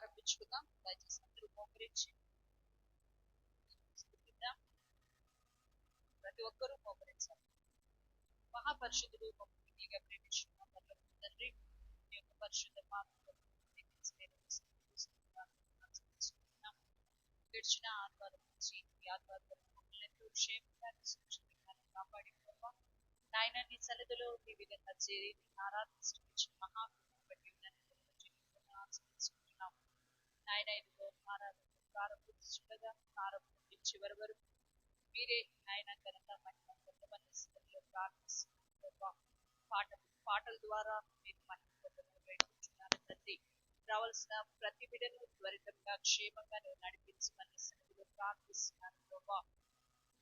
ప్రారంభించుకుందాం. దయచేసి అందరూ మోకరించి స్తుతిద్దాం. ప్రతి ఒక్కరూ మోకరించాలి. మహాపరిశుద్ధుడు మమ్మల్ని ప్రేమించుకున్న పరలోకపు తండ్రి, మీ యొక్క పరిశుద్ధ పాపములను గడిచిన ఆదివారం నుంచి ఈ ఆదివారం వరకు మమ్మల్ని ఎంతో క్షేమంగా సురక్షితంగా కాపాడి నాయన నీ సన్నిధిలో ఈ విధంగా చేరి ఆరాధించిన మహాకృపను బట్టి ఆచరించుకుంటున్నాం. నాయన ఇదిగో ఆరాధన ప్రారంభించుండగా ప్రారంభం నుంచి చివరి వరకు మీరే నాయన ఘనత మహిమ కొంతమంది స్థితిలో ప్రార్థిస్తున్నారు. పాటల ద్వారా మీరు మహిమ పొందమని వేడుకుంటున్నారు తండ్రి. రావాల్సిన ప్రతి బిడ్డను త్వరితంగా క్షేమంగా నువ్వు నడిపించమని సన్నిధిలో ప్రార్థిస్తున్నాను ప్రభా.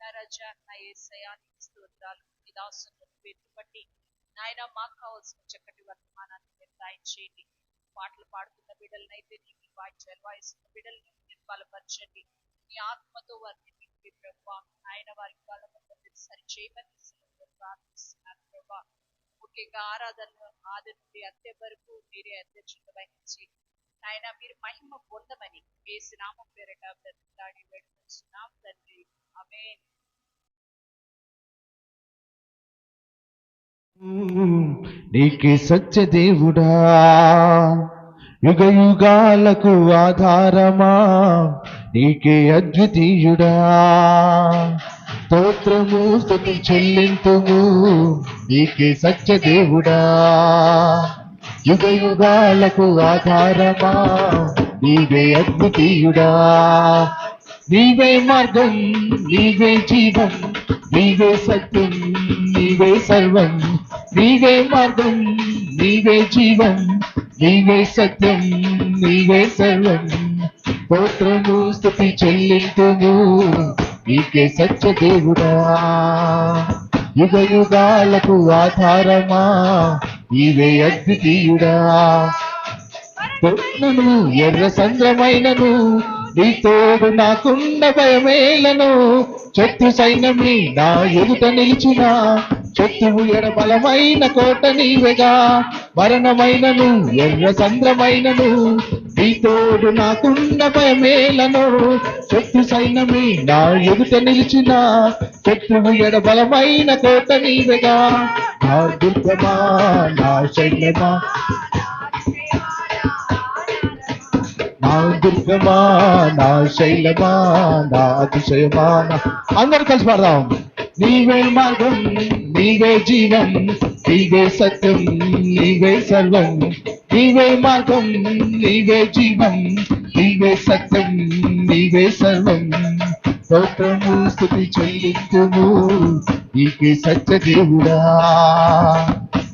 నా రాజా, నా యేసయ్యా నీకు స్తోత్రాలు. ఈ దాసును బట్టి నాయన మాకు కావాల్సిన చక్కటి వర్తమానాన్ని మీరు దయచేయండి. పాటలు పాడుతున్న బిడ్డలనైతే నీకు వాయిద్యాలు వాయిస్తున్న బిడ్డల్ని మీరు బలపరచండి. మీ ఆత్మతో వారిని నింపి ప్రభా. ఆయన వారికి బలమంతా మీరు సరిచేయమని ప్రార్థిస్తున్నారు ప్రభా. ముఖ్యంగా ఆరాధనలు ఆది నుండి అంత్య వరకు మీరే అధ్యక్షత వహించి ఆయన మీరు మహిమ పొందమని యేసు నామం పేరిట బ్రతిలాడి వేడుకుంటున్నాం తండ్రి. ఆమేన్. నీకే సత్య దేవుడా, యుగ యుగాలకు ఆధారమా, నీకే అద్వితీయుడా, స్తోత్రము స్తుతి చెల్లింతుము, నీకే సత్య దేవుడా, యుగ యుగాలకు ఆధారమా, నీవే అద్వితీయుడా, నీవే మార్గం, నీవే జీవం, నీవే సత్యం, నీవే సర్వం, నీవే మార్గం, నీవే జీవం, నీవే సత్యం, నీవే సర్వం, స్తోత్రము స్తుతి చెల్లింతుము, నీకే సత్య దేవుడా, యుగ యుగాలకు ఆధారమా, నీవే అద్వితీయుడా. తొన్నను ఎర్ర సంద్రమైనను నీ తోడు నాకున్న భయమేలను, శత్రు సైన్యమి నా ఎదుట నిలిచిన, శత్రువు ఎడబలమైన కోట నీవెగా, మరణమైనను ఎర్ర సంద్రమైనను నీ తోడు నాకున్న భయమేలను, శత్రు సైన్యమి నా ఎదుట నిలిచిన, శత్రువు ఎడబలమైన కోట నీవెగా, నా దుర్గమా నా శైలమా, నా దుర్గమా నా శైలమా నా అతిశయమా. అందరూ కలిసి పాడదాం. నీవే మార్గం, నీవే జీవం, నీవే సత్యం, నీవే సర్వం, నీవే మార్గం, నీవే జీవం, నీవే సత్యం, నీవే సర్వం, స్తోత్రము స్తుతి చెల్లింతుము, నీకే సత్య దేవుడా,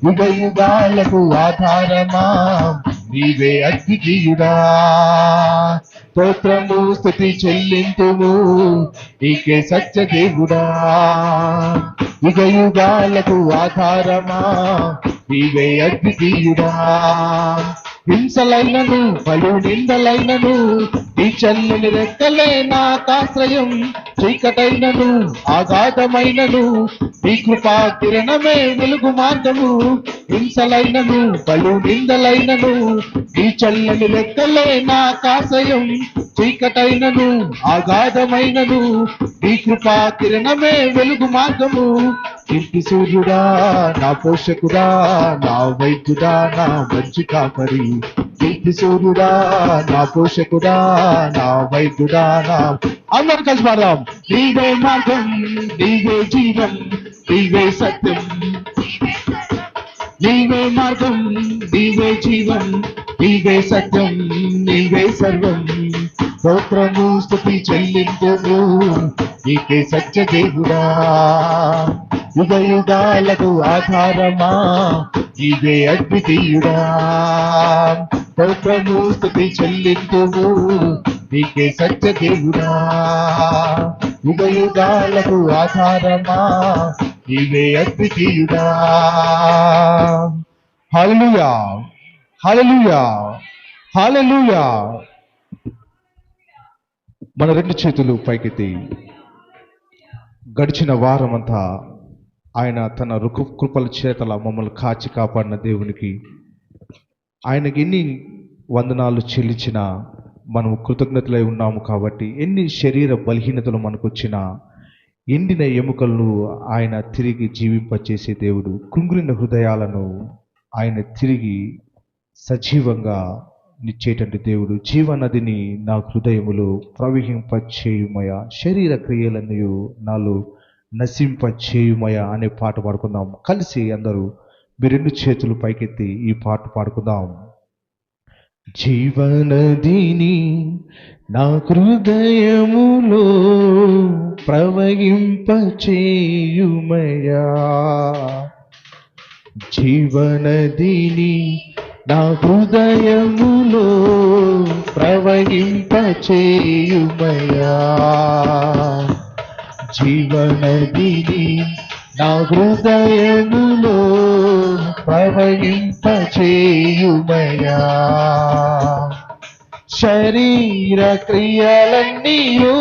యుగ యుగాలకు ఆధారమా, నీవే అద్వితీయుడా, స్తోత్రము స్తుతి చెల్లింతుము, నీకే సత్య దేవుడా, యుగ యుగాలకు ఆధారమా, నీవే అద్వితీయుడా. హింసలైనను పలు నిందలైనను నీ చల్లని రెక్కలే నాకాశ్రయం, చీకటైనను ఆఘాతమైనను నీ కృపా కిరణమే వెలుగు మార్గము, హింసలైనను పలు నిందలైనను నీ చల్లని రెక్కలే నాకాశ్రయం, చీకటైనను ఆఘాతమైనను నీ కృపా కిరణమే వెలుగు మార్గము, ఇంటి సూర్యుడా నా పోషకుడా, నా వైద్యుడా నా మంచి కాపరి, ఇంటి సూర్యుడా నా పోషకుడా, నా వైద్యుడా నా. అందరూ కలిసి పాడదాం. నీవే మార్గం, నీవే జీవం, నీవే సత్యం, నీవే మార్గం, నీవే జీవం, నీవే సత్యం, నీవే సర్వం, స్తోత్రము స్తుతి చెల్లింతుము, నీకే సత్య దేవుడా, యుగ యుగాలకు ఆధారమా, నీవే అద్వితీయుడా, స్తోత్రము స్తుతి చెల్లింతుము, నీకే సత్య దేవుడా, యుగ యుగాలకు ఆధారమా, నీవే అద్వితీయుడా. హల్లెలూయా, హల్లెలూయా, హల్లెలూయా. మన రెండు చేతులు పైకెత్తి గడిచిన వారమంతా ఆయన తన కృపల చేతల మమ్మల్ని కాచి కాపాడిన దేవునికి ఆయనకి ఎన్ని వందనాలు చెల్లించినా మనము కృతజ్ఞతలై ఉన్నాము కాబట్టి ఎన్ని శరీర బలహీనతలు మనకు వచ్చినా ఎండిన ఎముకలను ఆయన తిరిగి జీవింపచేసే దేవుడు. కృంగిన హృదయాలను ఆయన తిరిగి సజీవంగా నిచ్చేటువంటి దేవుడు. జీవనదిని నా హృదయములో ప్రవహింపచేయుమయ, శరీర క్రియలన్నీ నాలో నశింపచేయుమయ అనే పాట పాడుకుందాం. కలిసి అందరూ మీ రెండు చేతులు పైకెత్తి ఈ పాట పాడుకుందాం. జీవనదిని నా హృదయములో ప్రవహింపచేయుమయా, జీవనదిని నా హృదయములో ప్రవహింపచేయుమయా, జీవనదిని నా హృదయములో ప్రవహింపచేయుమయా, శరీర క్రియలన్నీయు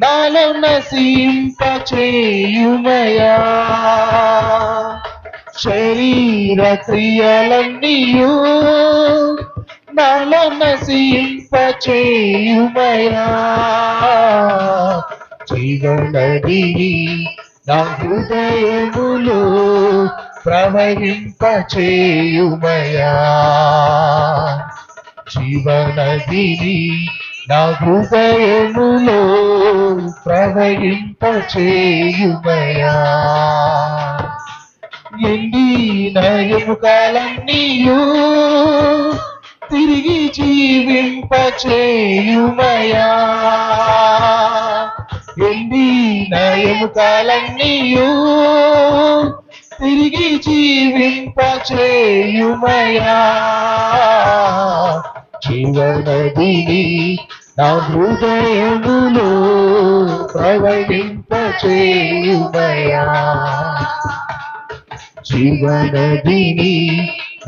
నాలో నశింపచేయుమయా, శరీర క్రియలన్నీయు నాలో నశింపచేయుమయా, జీవనదిని నా హృదయములో ప్రవహింపచేయుమయా, జీవనదిని నా హృదయములో ప్రవహింపచేయుమయా, ఎండిన ఎముకలన్నీయు తిరిగి జీవింపచేయుమయా, ఎండిన ఎముకలన్నీయు తిరిగి జీవింపచేయుమయా, జీవనదిని నా హృదయములో ప్రవహింపచేయుమయా, జీవనదిని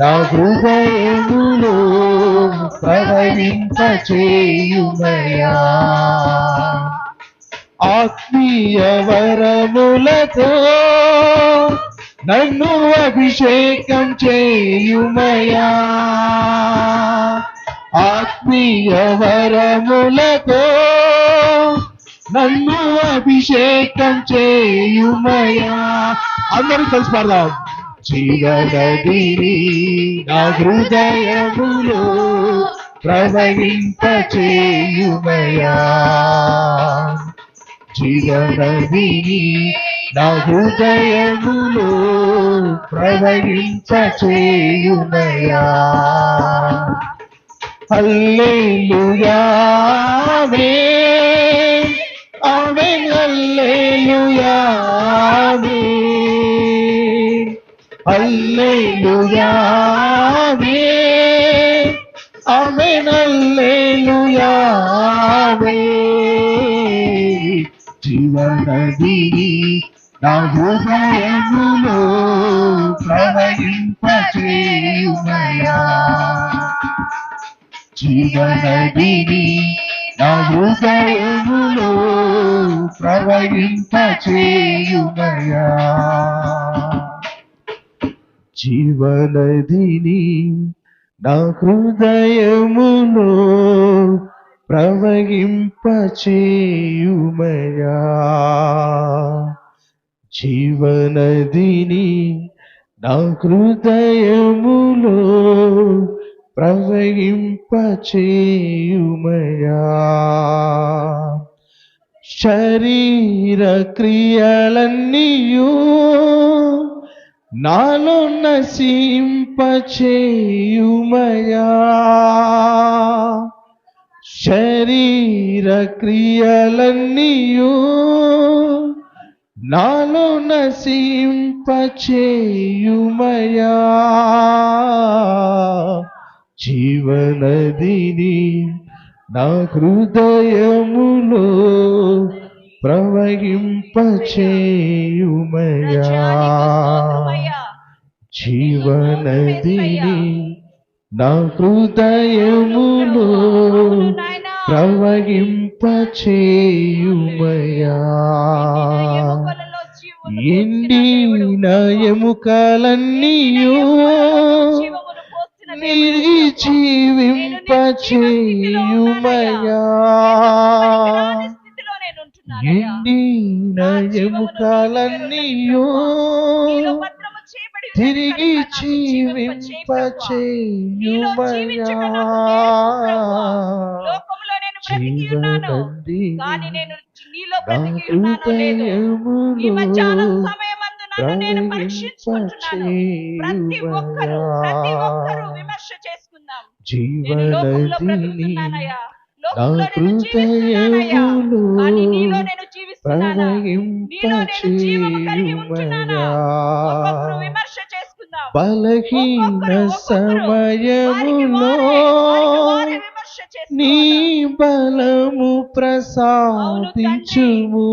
నా హృదయములో ప్రవహింపచేయుమయా, ఆత్మీయ వరములతో నన్ను అభిషేకం చేయుమయా, ఆత్మీయ వరములతో నన్ను అభిషేకం చేయుమయా. అందరూ కలిసి పాడదాం. జీవనదిని నా హృదయములో ప్రవహింపచేయుమయా, జీవనదిని నా హృదయములో ప్రవహింపచేయుమయా, హల్లెలూయా ఆమేన్ ఆమేన్, హల్లెలూయా ఆమేన్, హల్లెలూయా ఆమేన్ ఆమేన్, హల్లెలూయా ఆమేన్, జీవనదిని నా హృదయములో ప్రవహింపచేయుమయా, జీవనదిని నా హృదయములో ప్రవహింపచేయుమయా, జీవనదిని నా హృదయములో ప్రవహింపచేయుమయా, జీవనదిని నా హృదయములో ప్రవహింపచేయుమయా, శరీర క్రియలన్నీయు నాలో నశింపచేయుమయా, శరీర క్రియలన్నీయు నాలో నశింపచేయుమయా, జీవనదిని నా హృదయములో ప్రవహింపచేయుమయా, జీవనదిని నా హృదయములో ప్రవహింపచేయుమయా, ఎండిన ఎముకలన్నీయు తిరిగి జీవింపచేయుమయా. స్థితిలో నేను ఉంటున్నానయ్యా. ఎండిన ఎముకలన్నీయో తిరిగి జీవింపచేయుమయా. లోకంలో నేను బ్రతికి ఉన్నాను, కానీ నేను నీలో బ్రతికి ఉన్నానో లేదో ఈ మధ్యాహ్నం సమయమందు నన్ను నేను పరీక్షించుకుంటున్నాను. ప్రతి ఒక్కరు విమర్శ చేసుకుందాం. నేను లోకంలో బ్రతుకుతున్నానయ్యా, లోకంలో నేను జీవిస్తున్నానయ్యా, కానీ నీలో నేను జీవిస్తున్నానా, నీలో నేను జీవము కలిగి ఉంటున్నానా? ఒక్కొక్కరు విమర్శ చేసుకుందాం. బలహీన సమయములో నీ బలము ప్రసాదించుము.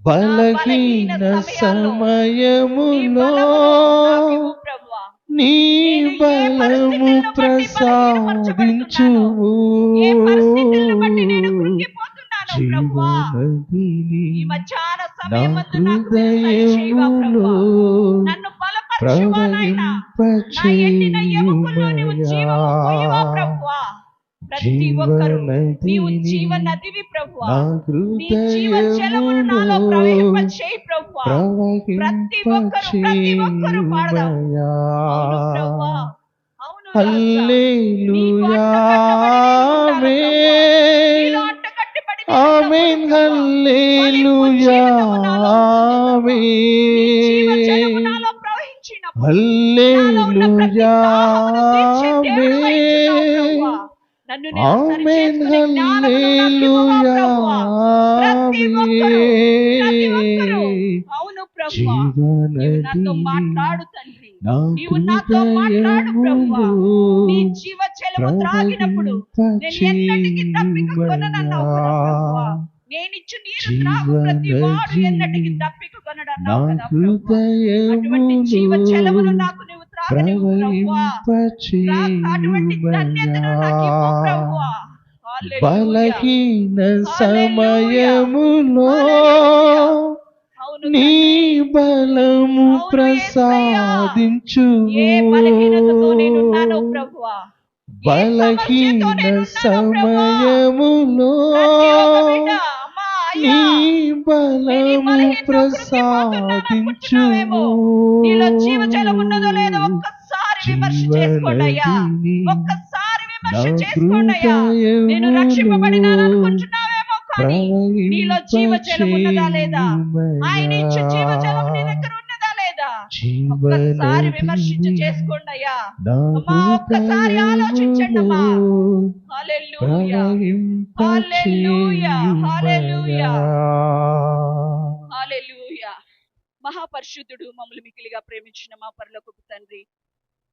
బలహీన సమయములో నీ బలము ప్రసాదించుము. జీవనదిని నా హృదయములో ప్రవహింపచేయుమయా. ప్రతి ఒక్కరు నీవు జీవనదివి ప్రభువా, నీ జీవజలమును ప్రవహింపచేయి ప్రభువా. ప్రతి ఒక్కరు పాడదాం. అవును ప్రభువా, అవును రాజా. హల్లెలూయా ఆమేన్, హల్లెలూయా హల్లెలూయా ఆమేన్, హల్లెలూయా. అవును ప్రభువా, నీవు నాతో మాట్లాడు తండ్రి, నీవు నాతో మాట్లాడు ప్రభువా. నీ జీవజలము త్రాగినప్పుడు నేను ఎన్నటికీ తప్పికొననన్నావు కదా ప్రభువా. నేనిచ్చు నీరు త్రాగు ప్రతి వాడు ఎన్నటికీ తప్పికొనడన్నావు కదా ప్రభువా. అటువంటి జీవజలమును నాకు నీవు త్రాగనివ్వు ప్రభువా. అటువంటి ధన్యతను నాకు ఇవ్వు ప్రభువా. బలహీన సమయములో నీ బలము ప్రసాదించు. బలహీన సమయములో నీ బలము ప్రసాదించు. నీలో జీవజలం ఉన్నదో లేదో ఒక్కసారి విమర్శ చేసుకోండి అయ్యా, ఒక్కసారి విమర్శ చేసుకోండి అయ్యా. నేను రక్షింపబడినాను అనుకుంటున్నావేమో, కానీ నీలో జీవజలం ఉన్నదా లేదా? ఆయన ఇచ్చే జీవజలం నీ దగ్గర ఉన్నదా లేదా? ఒక్కసారి విమర్శించి చేసుకోండి అయ్యా. అమ్మా, ఒక్కసారి ఆలోచించండి అమ్మా. హల్లెలూయా, హల్లెలూయా, హల్లెలూయా, హల్లెలూయా. మహాపరిశుద్ధుడు, మమ్మల్ని మికిలిగా ప్రేమించిన మా పరలోకపు తండ్రి,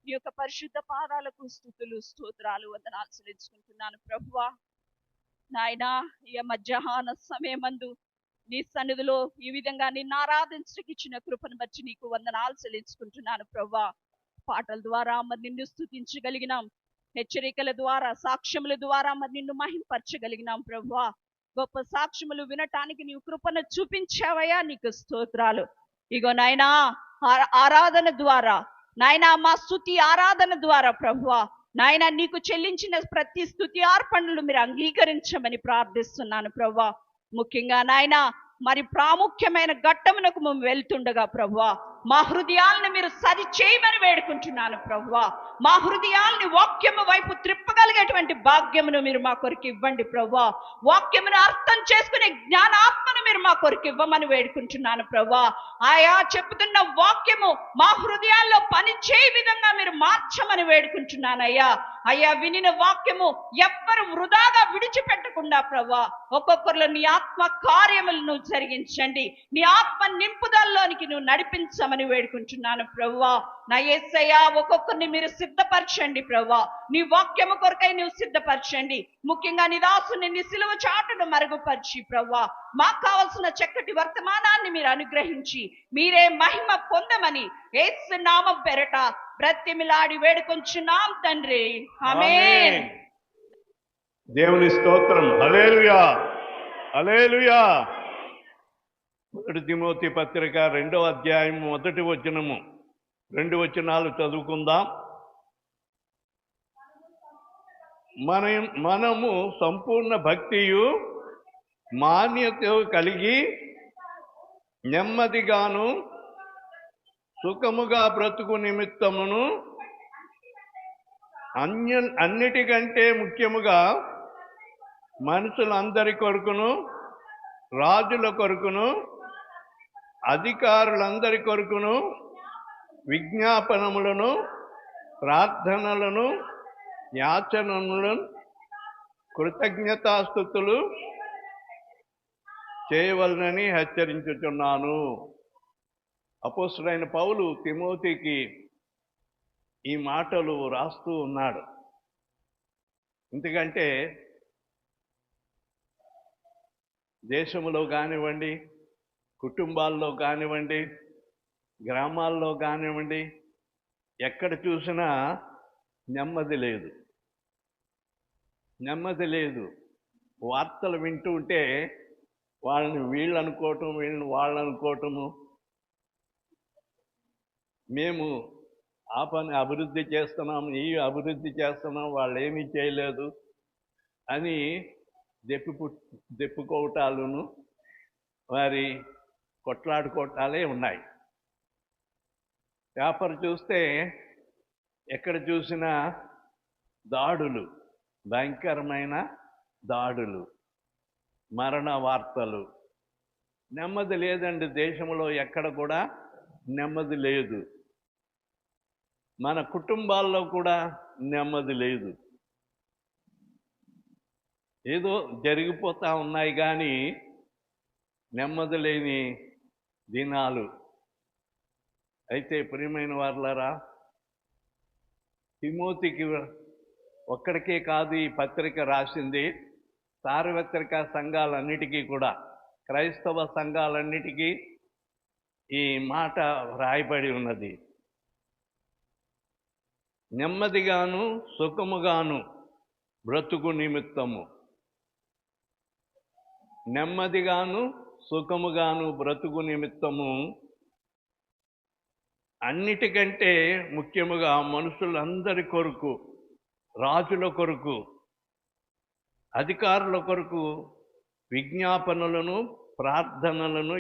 నీ యొక్క పరిశుద్ధ పాదాలకు స్తుతులు, స్తోత్రాలు, వందనాలు చెల్లించుకుంటున్నాను ప్రభువా. నాయనా, ఈ మధ్యాహ్న సమయమందు నీ సన్నిధిలో ఈ విధంగా నిన్ను ఆరాధించడానికి ఇచ్చిన కృపను బట్టి నీకు వందనాలు చెల్లించుకుంటున్నాను ప్రభువా. పాటల ద్వారా మరి నిన్ను స్తుతించగలిగినాం, హెచ్చరికల ద్వారా, సాక్ష్యముల ద్వారా మరి నిన్ను మహింపరచగలిగినాం ప్రభువా. గొప్ప సాక్ష్యములు వినటానికి నీవు కృపను చూపించావయ్యా, నీకు స్తోత్రాలు. ఇగో నాయనా, ఆరాధన ద్వారా నాయనా, మా స్తుతి ఆరాధన ద్వారా ప్రభువా నాయనా, నీకు చెల్లించిన ప్రతి స్తుతి అర్పణలు మీరు అంగీకరించమని ప్రార్థిస్తున్నాను ప్రభువా. ముఖ్యంగా నాయనా, మరి ప్రాముఖ్యమైన ఘట్టమునకు మేము వెళ్తుండగా ప్రభువా, మా హృదయాలను మీరు సరి చేయమని వేడుకుంటున్నాను ప్రభువా. మా హృదయాల్ని వాక్యము వైపు త్రిప్పగలిగేటువంటి భాగ్యమును మీరు మా కొరకు ఇవ్వండి ప్రభువా. వాక్యమును అర్థం చేసుకునే జ్ఞానాత్మను మీరు మా కొరకు ఇవ్వమని వేడుకుంటున్నాను ప్రభువా. ఆయా చెప్పుతున్న వాక్యము మా హృదయాల్లో పని చేయ విధంగా మీరు మార్చమని వేడుకుంటున్నానయ్యా. అయ్యా, వినిన వాక్యము ఎవ్వరు వృధాగా విడిచిపెట్టకుండా ప్రభువా, ఒక్కొక్కరిలో నీ ఆత్మ కార్యములను జరిగించండి, నీ ఆత్మ నింపుదల్లోనికి నువ్వు నడిపించమని వేడుకుంటున్నాను ప్రభువా. నా యేసయ్యా, ఒక్కొక్కరిని మీరు సిద్ధపరచండి ప్రభువా. నీ వాక్యము కొరకై నువ్వు సిద్ధపరచండి. ముఖ్యంగా నీ దాసుని నీ సిలువ చాటును మరుగుపరిచి ప్రభువా, మాకు కావలసిన చక్కటి వర్తమానాన్ని మీరు అనుగ్రహించి మీరే మహిమ పొందమని యేసు నామం పేరట బ్రతిమిలాడి వేడుకొంచున్నాం తండ్రి, ఆమేన్. దేవుని స్తోత్రం. హల్లెలూయా, హల్లెలూయా. 1 తిమోతి పత్రిక 2వ అధ్యాయం 1వ వచనము. 2 వచనాలు చదువుకుందాం. మనము సంపూర్ణ భక్తియు మాన్యత కలిగి నెమ్మదిగాను సుఖముగా బ్రతుకు నిమిత్తమును అన్నిటికంటే ముఖ్యముగా మనుషులందరి కొరకును, రాజుల కొరకును, అధికారులందరి కొరకును విజ్ఞాపనములను, ప్రార్థనలను, యాచనలను, కృతజ్ఞతాస్తుతులు చేయవలనని హెచ్చరించుచున్నాను. అపోస్తలుడైన పౌలు తిమోతికి ఈ మాటలు రాస్తూ ఉన్నాడు. ఎందుకంటే దేశంలో కానివ్వండి, కుటుంబాల్లో కానివ్వండి, గ్రామాల్లో కానివ్వండి, ఎక్కడ చూసినా నెమ్మది లేదు. నెమ్మది లేదు. వార్తలు వింటూ ఉంటే వాళ్ళని వీళ్ళు అనుకోవటం, వీళ్ళని వాళ్ళు అనుకోవటము, మేము ఆ పని అభివృద్ధి చేస్తున్నాం, ఈ అభివృద్ధి చేస్తున్నాం, వాళ్ళు ఏమీ చేయలేదు అని దెప్పుకోవటాలను, వారి కొట్లాడుకోవటాలే ఉన్నాయి. పేపర్ చూస్తే ఎక్కడ చూసినా దాడులు, భయంకరమైన దాడులు, మరణ వార్తలు. నెమ్మది లేదండి. దేశంలో ఎక్కడ కూడా నెమ్మది లేదు. మన కుటుంబాల్లో కూడా నెమ్మది లేదు. ఏదో జరిగిపోతూ ఉన్నాయి కానీ నెమ్మది లేని దినాలు. అయితే ప్రియమైన వారులారా, తిమోతికి ఒక్కడికే కాదు ఈ పత్రిక రాసింది, సార్వత్రిక సంఘాలన్నిటికీ కూడా, క్రైస్తవ సంఘాలన్నిటికీ ఈ మాట రాయబడి ఉన్నది. నెమ్మదిగాను సుఖముగాను బ్రతుకు నిమిత్తము. నెమ్మదిగాను సుఖముగాను బ్రతుకు నిమిత్తము అన్నిటికంటే ముఖ్యముగా మనుషులందరి కొరకు, రాజుల కొరకు, అధికారుల కొరకు విజ్ఞాపనలను, ప్రార్థనలను,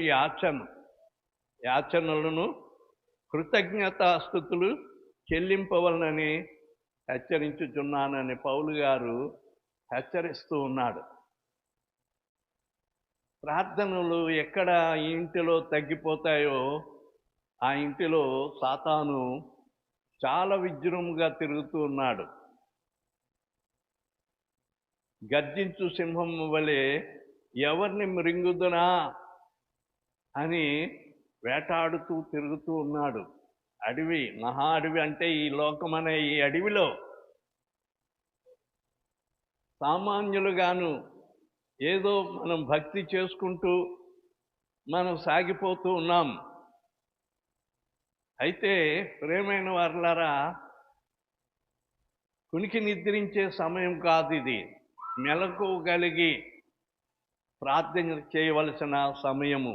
యాచనలను, కృతజ్ఞతాస్తుతులు చెల్లింపవలనని హెచ్చరించుచున్నానని పౌలు గారు హెచ్చరిస్తూ ఉన్నాడు. ప్రార్థనలు ఎక్కడ ఇంటిలో తగ్గిపోతాయో ఆ ఇంటిలో సాతాను చాలా విజృంభంగా తిరుగుతూ ఉన్నాడు. గర్జించు సింహం వలె ఎవరిని మృంగుదునా అని వేటాడుతూ తిరుగుతూ ఉన్నాడు. అడవి, మహా అడవి అంటే ఈ లోకమనే ఈ అడవిలో సామాన్యులుగాను ఏదో మనం భక్తి చేసుకుంటూ మనం సాగిపోతూ ఉన్నాం. అయితే ప్రియమైన వారులారా, కునికి నిద్రించే సమయం కాదు ఇది. మెలకువ కలిగి ప్రార్థన చేయవలసిన సమయము.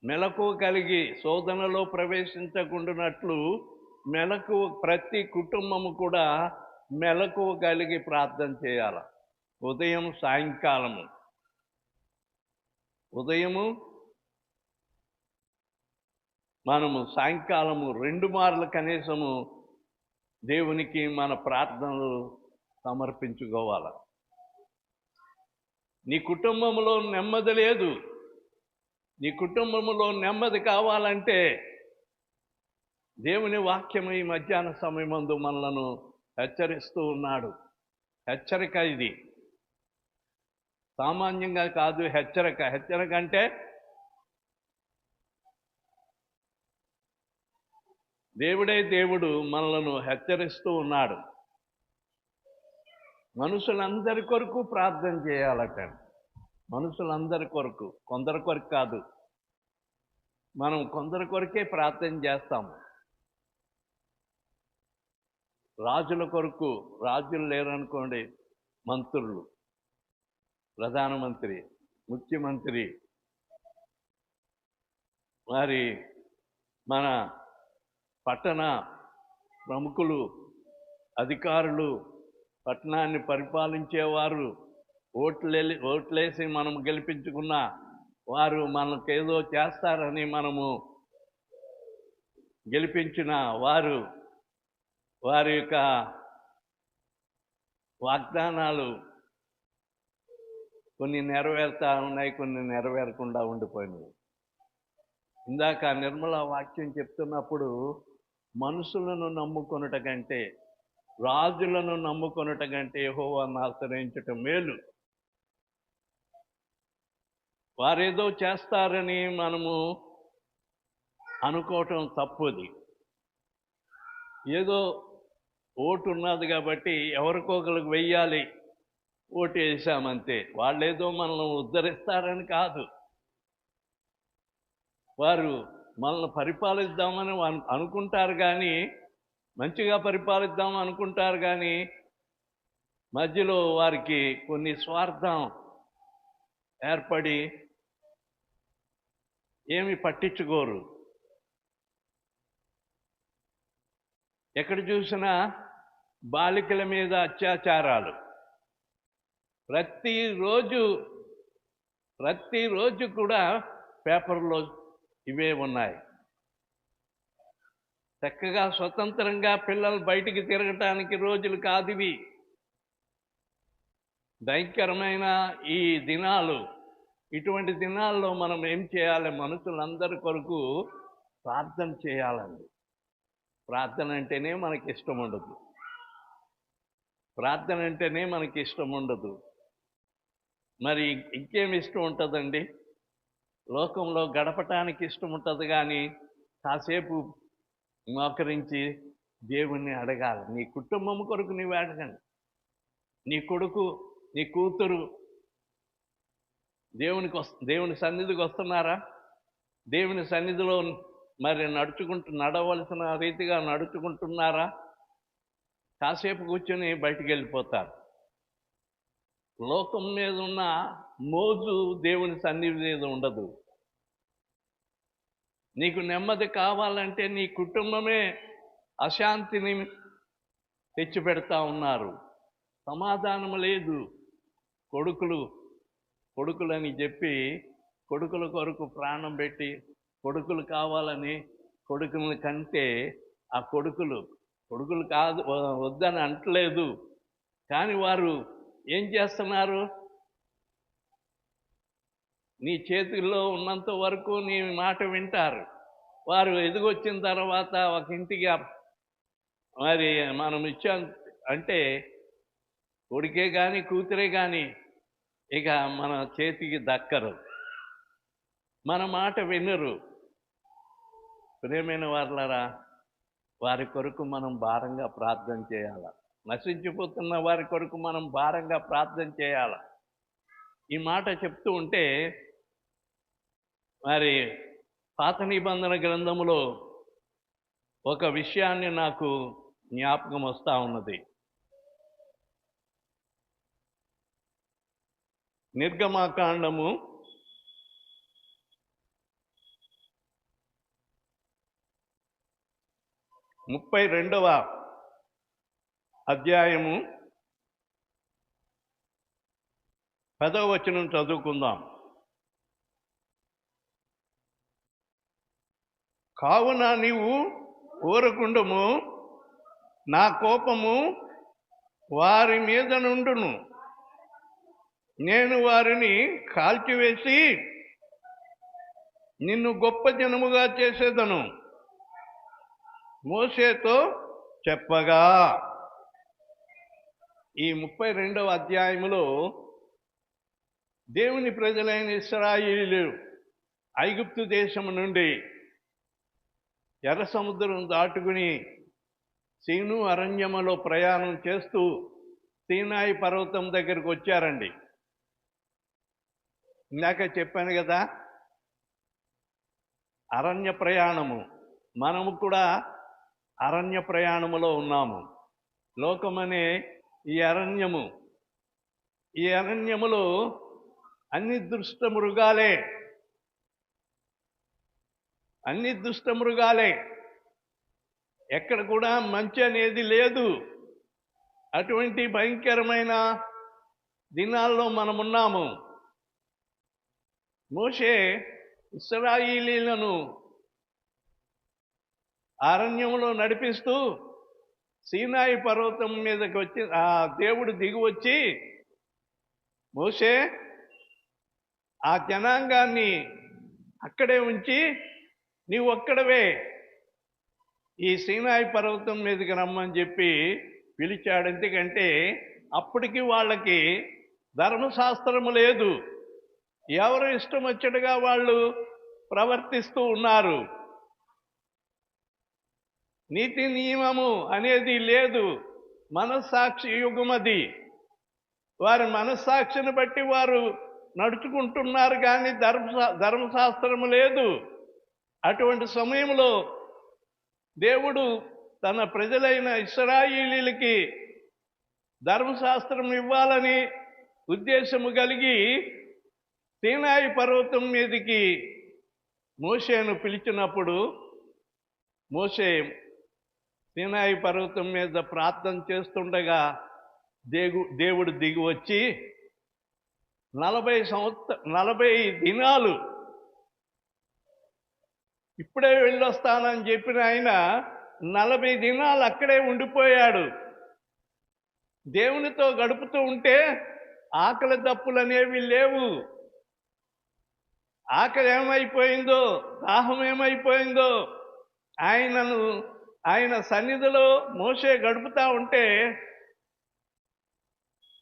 మెలకువ కలిగి శోధనలో ప్రవేశించకుండానట్లు మెలకువ, ప్రతి కుటుంబము కూడా మెలకువ కలిగి ప్రార్థన చేయాలి. ఉదయం సాయంకాలము. ఉదయము మనము సాయంకాలము 2 మార్లు కనీసము దేవునికి మన ప్రార్థనలు సమర్పించుకోవాలి. నీ కుటుంబంలో నెమ్మది లేదు. నీ కుటుంబంలో నెమ్మది కావాలంటే దేవుని వాక్యం ఈ మధ్యాహ్న సమయమందు మనలను హెచ్చరిస్తూ ఉన్నాడు. హెచ్చరిక ఇది, సామాన్యంగా కాదు. హెచ్చరిక. హెచ్చరిక అంటే దేవుడే దేవుడు మనలను హెచ్చరిస్తూ ఉన్నాడు. మనుషులందరి కొరకు ప్రార్థన చేయాలట. మనుషులందరి కొరకు, కొందరి కొరకు కాదు. మనం కొందరి కొరకే ప్రార్థన చేస్తాము. రాజుల కొరకు, రాజులు లేరనుకోండి, మంత్రులు, ప్రధానమంత్రి, ముఖ్యమంత్రి, మరి మన పట్టణ ప్రముఖులు, అధికారులు, పట్టణాన్ని పరిపాలించేవారు, ఓట్లేసి మనం గెలిపించుకున్న వారు మనకేదో చేస్తారని మనము గెలిపించిన వారు వారి యొక్క వాగ్దానాలు కొన్ని నెరవేరుతా ఉన్నాయి, కొన్ని నెరవేరకుండా ఉండిపోయినాయి. ఇందాక నిర్మల వాక్యం చెప్తున్నప్పుడు మనుషులను నమ్ముకొనుట కంటే, రాజులను నమ్ముకొనుట కంటే యెహోవాను ఆశ్రయించటం మేలు. వారేదో చేస్తారని మనము అనుకోవటం తప్పుది. ఏదో ఓటు ఉన్నది కాబట్టి ఎవరికొకరికి వెయ్యాలి, ఓటు వేసామంతే. వాళ్ళేదో మనల్ని ఉద్ధరిస్తారని కాదు. వారు మనల్ని పరిపాలిద్దామని అనుకుంటారు కానీ, మంచిగా పరిపాలిద్దాం అనుకుంటారు కానీ, మధ్యలో వారికి కొన్ని స్వార్థం ఏర్పడి ఏమి పట్టించుకోరు. ఎక్కడ చూసినా బాలికల మీద అత్యాచారాలు ప్రతిరోజు కూడా పేపర్లో ఇవే ఉన్నాయి. చక్కగా స్వతంత్రంగా పిల్లలు బయటికి తిరగటానికి రోజులు కాదు ఇవి. భయంకరమైన ఈ దినాలు. ఇటువంటి దినాల్లో మనం ఏం చేయాలి? మనుషులందరి కొరకు ప్రార్థన చేయాలండి. ప్రార్థన అంటేనే మనకి ఇష్టం ఉండదు. ప్రార్థన అంటేనే మనకి ఇష్టం ఉండదు. మరి ఇంకేమి ఇష్టం ఉంటుందండి? లోకంలో గడపటానికి ఇష్టం ఉంటుంది కానీ కాసేపు మోకరించి దేవుణ్ణి అడగాలి. నీ కుటుంబం కొరకు నీవు అడగండి. నీ కొడుకు, నీ కూతురు దేవుని సన్నిధికి వస్తున్నారా? దేవుని సన్నిధిలో మరి నడవలసిన రీతిగా నడుచుకుంటున్నారా? కాసేపు కూర్చొని బయటికి వెళ్ళిపోతారు. లోకం మీద ఉన్న మోజు దేవుని సన్నిధి మీద ఉండదు. నీకు నెమ్మది కావాలంటే నీ కుటుంబమే అశాంతిని తెచ్చిపెడతా ఉన్నారు. సమాధానం లేదు. కొడుకులని చెప్పి కొడుకుల కొరకు ప్రాణం పెట్టి కొడుకులు కావాలని కొడుకులను కంటే ఆ కొడుకులు కాదు వద్దని అంటలేదు. కానీ వారు ఏం చేస్తున్నారు? నీ చేతుల్లో ఉన్నంత వరకు నీ మాట వింటారు. వారు ఎదిగొచ్చిన తర్వాత ఒక ఇంటికి మరి మనం ఇచ్చాం అంటే కొడుకే కానీ కూతురే కానీ ఇక మన చేతికి దక్కరు, మన మాట వినరు. ప్రియమైన వారులారా, వారి కొరకు మనం భారంగా ప్రార్థన చేయాలి. నశించిపోతున్న వారి కొరకు మనం భారంగా ప్రార్థన చేయాలి. ఈ మాట చెప్తూ ఉంటే మరి పాత నిబంధన గ్రంథములో ఒక విషయాన్ని నాకు జ్ఞాపకం వస్తూ ఉన్నది. నిర్గమకాండము 32వ అధ్యాయము 10వ వచనం చదువుకుందాం. కావున నీవు ఊరకుండము, నా కోపము వారి మీద నుండును, నేను వారిని కాల్చివేసి నిన్ను గొప్ప జనముగా చేసేదను మోషేతో చెప్పగా. ఈ 32వ అధ్యాయములో దేవుని ప్రజలైన ఇశ్రాయేలీయులు ఐగుప్తు దేశము నుండి ఎర్ర సముద్రం దాటుకుని సీను అరణ్యములో ప్రయాణం చేస్తూ సీనాయి పర్వతం దగ్గరకు వచ్చారండి. ఇందాక చెప్పాను కదా, అరణ్య ప్రయాణము. మనము కూడా అరణ్య ప్రయాణములో ఉన్నాము. లోకమనే ఈ అరణ్యములో అన్ని దుష్ట మృగాలే. ఎక్కడ కూడా మంచి అనేది లేదు. అటువంటి భయంకరమైన దినాల్లో మనమున్నాము. మోషే ఇశ్రాయేలీయులను అరణ్యంలో నడిపిస్తూ సీనాయి పర్వతం మీదకి వచ్చి ఆ దేవుడు దిగి వచ్చి, మోషే ఆ జనాంగాన్ని అక్కడే ఉంచి నీవు ఒక్కడవే ఈ సీనాయి పర్వతం మీదకి రమ్మని చెప్పి పిలిచాడు. ఎందుకంటే అప్పటికి వాళ్ళకి ధర్మశాస్త్రము లేదు. ఎవరు ఇష్టం వచ్చేట్టుగా వాళ్ళు ప్రవర్తిస్తూ ఉన్నారు. నీతి నియమము అనేది లేదు. మనస్సాక్షి యుగమది. వారి మనస్సాక్షిని బట్టి వారు నడుచుకుంటున్నారు, కానీ ధర్మశాస్త్రము లేదు. అటువంటి సమయంలో దేవుడు తన ప్రజలైన ఇశ్రాయేలీయులకి ధర్మశాస్త్రం ఇవ్వాలని ఉద్దేశము కలిగి సీనాయి పర్వతం మీదకి మోషేను పిలిచినప్పుడు, మోషే సీనాయి పర్వతం మీద ప్రార్థన చేస్తుండగా దేవుడు దిగి వచ్చి 40 దినాలు ఇప్పుడే వెళ్ళొస్తానని చెప్పిన ఆయన 40 దినాలు అక్కడే ఉండిపోయాడు. దేవునితో గడుపుతూ ఉంటే ఆకలి దప్పులు అనేవి లేవు. ఆకలి ఏమైపోయిందో, దాహం ఏమైపోయిందో, ఆయన సన్నిధిలో మోషే గడుపుతూ ఉంటే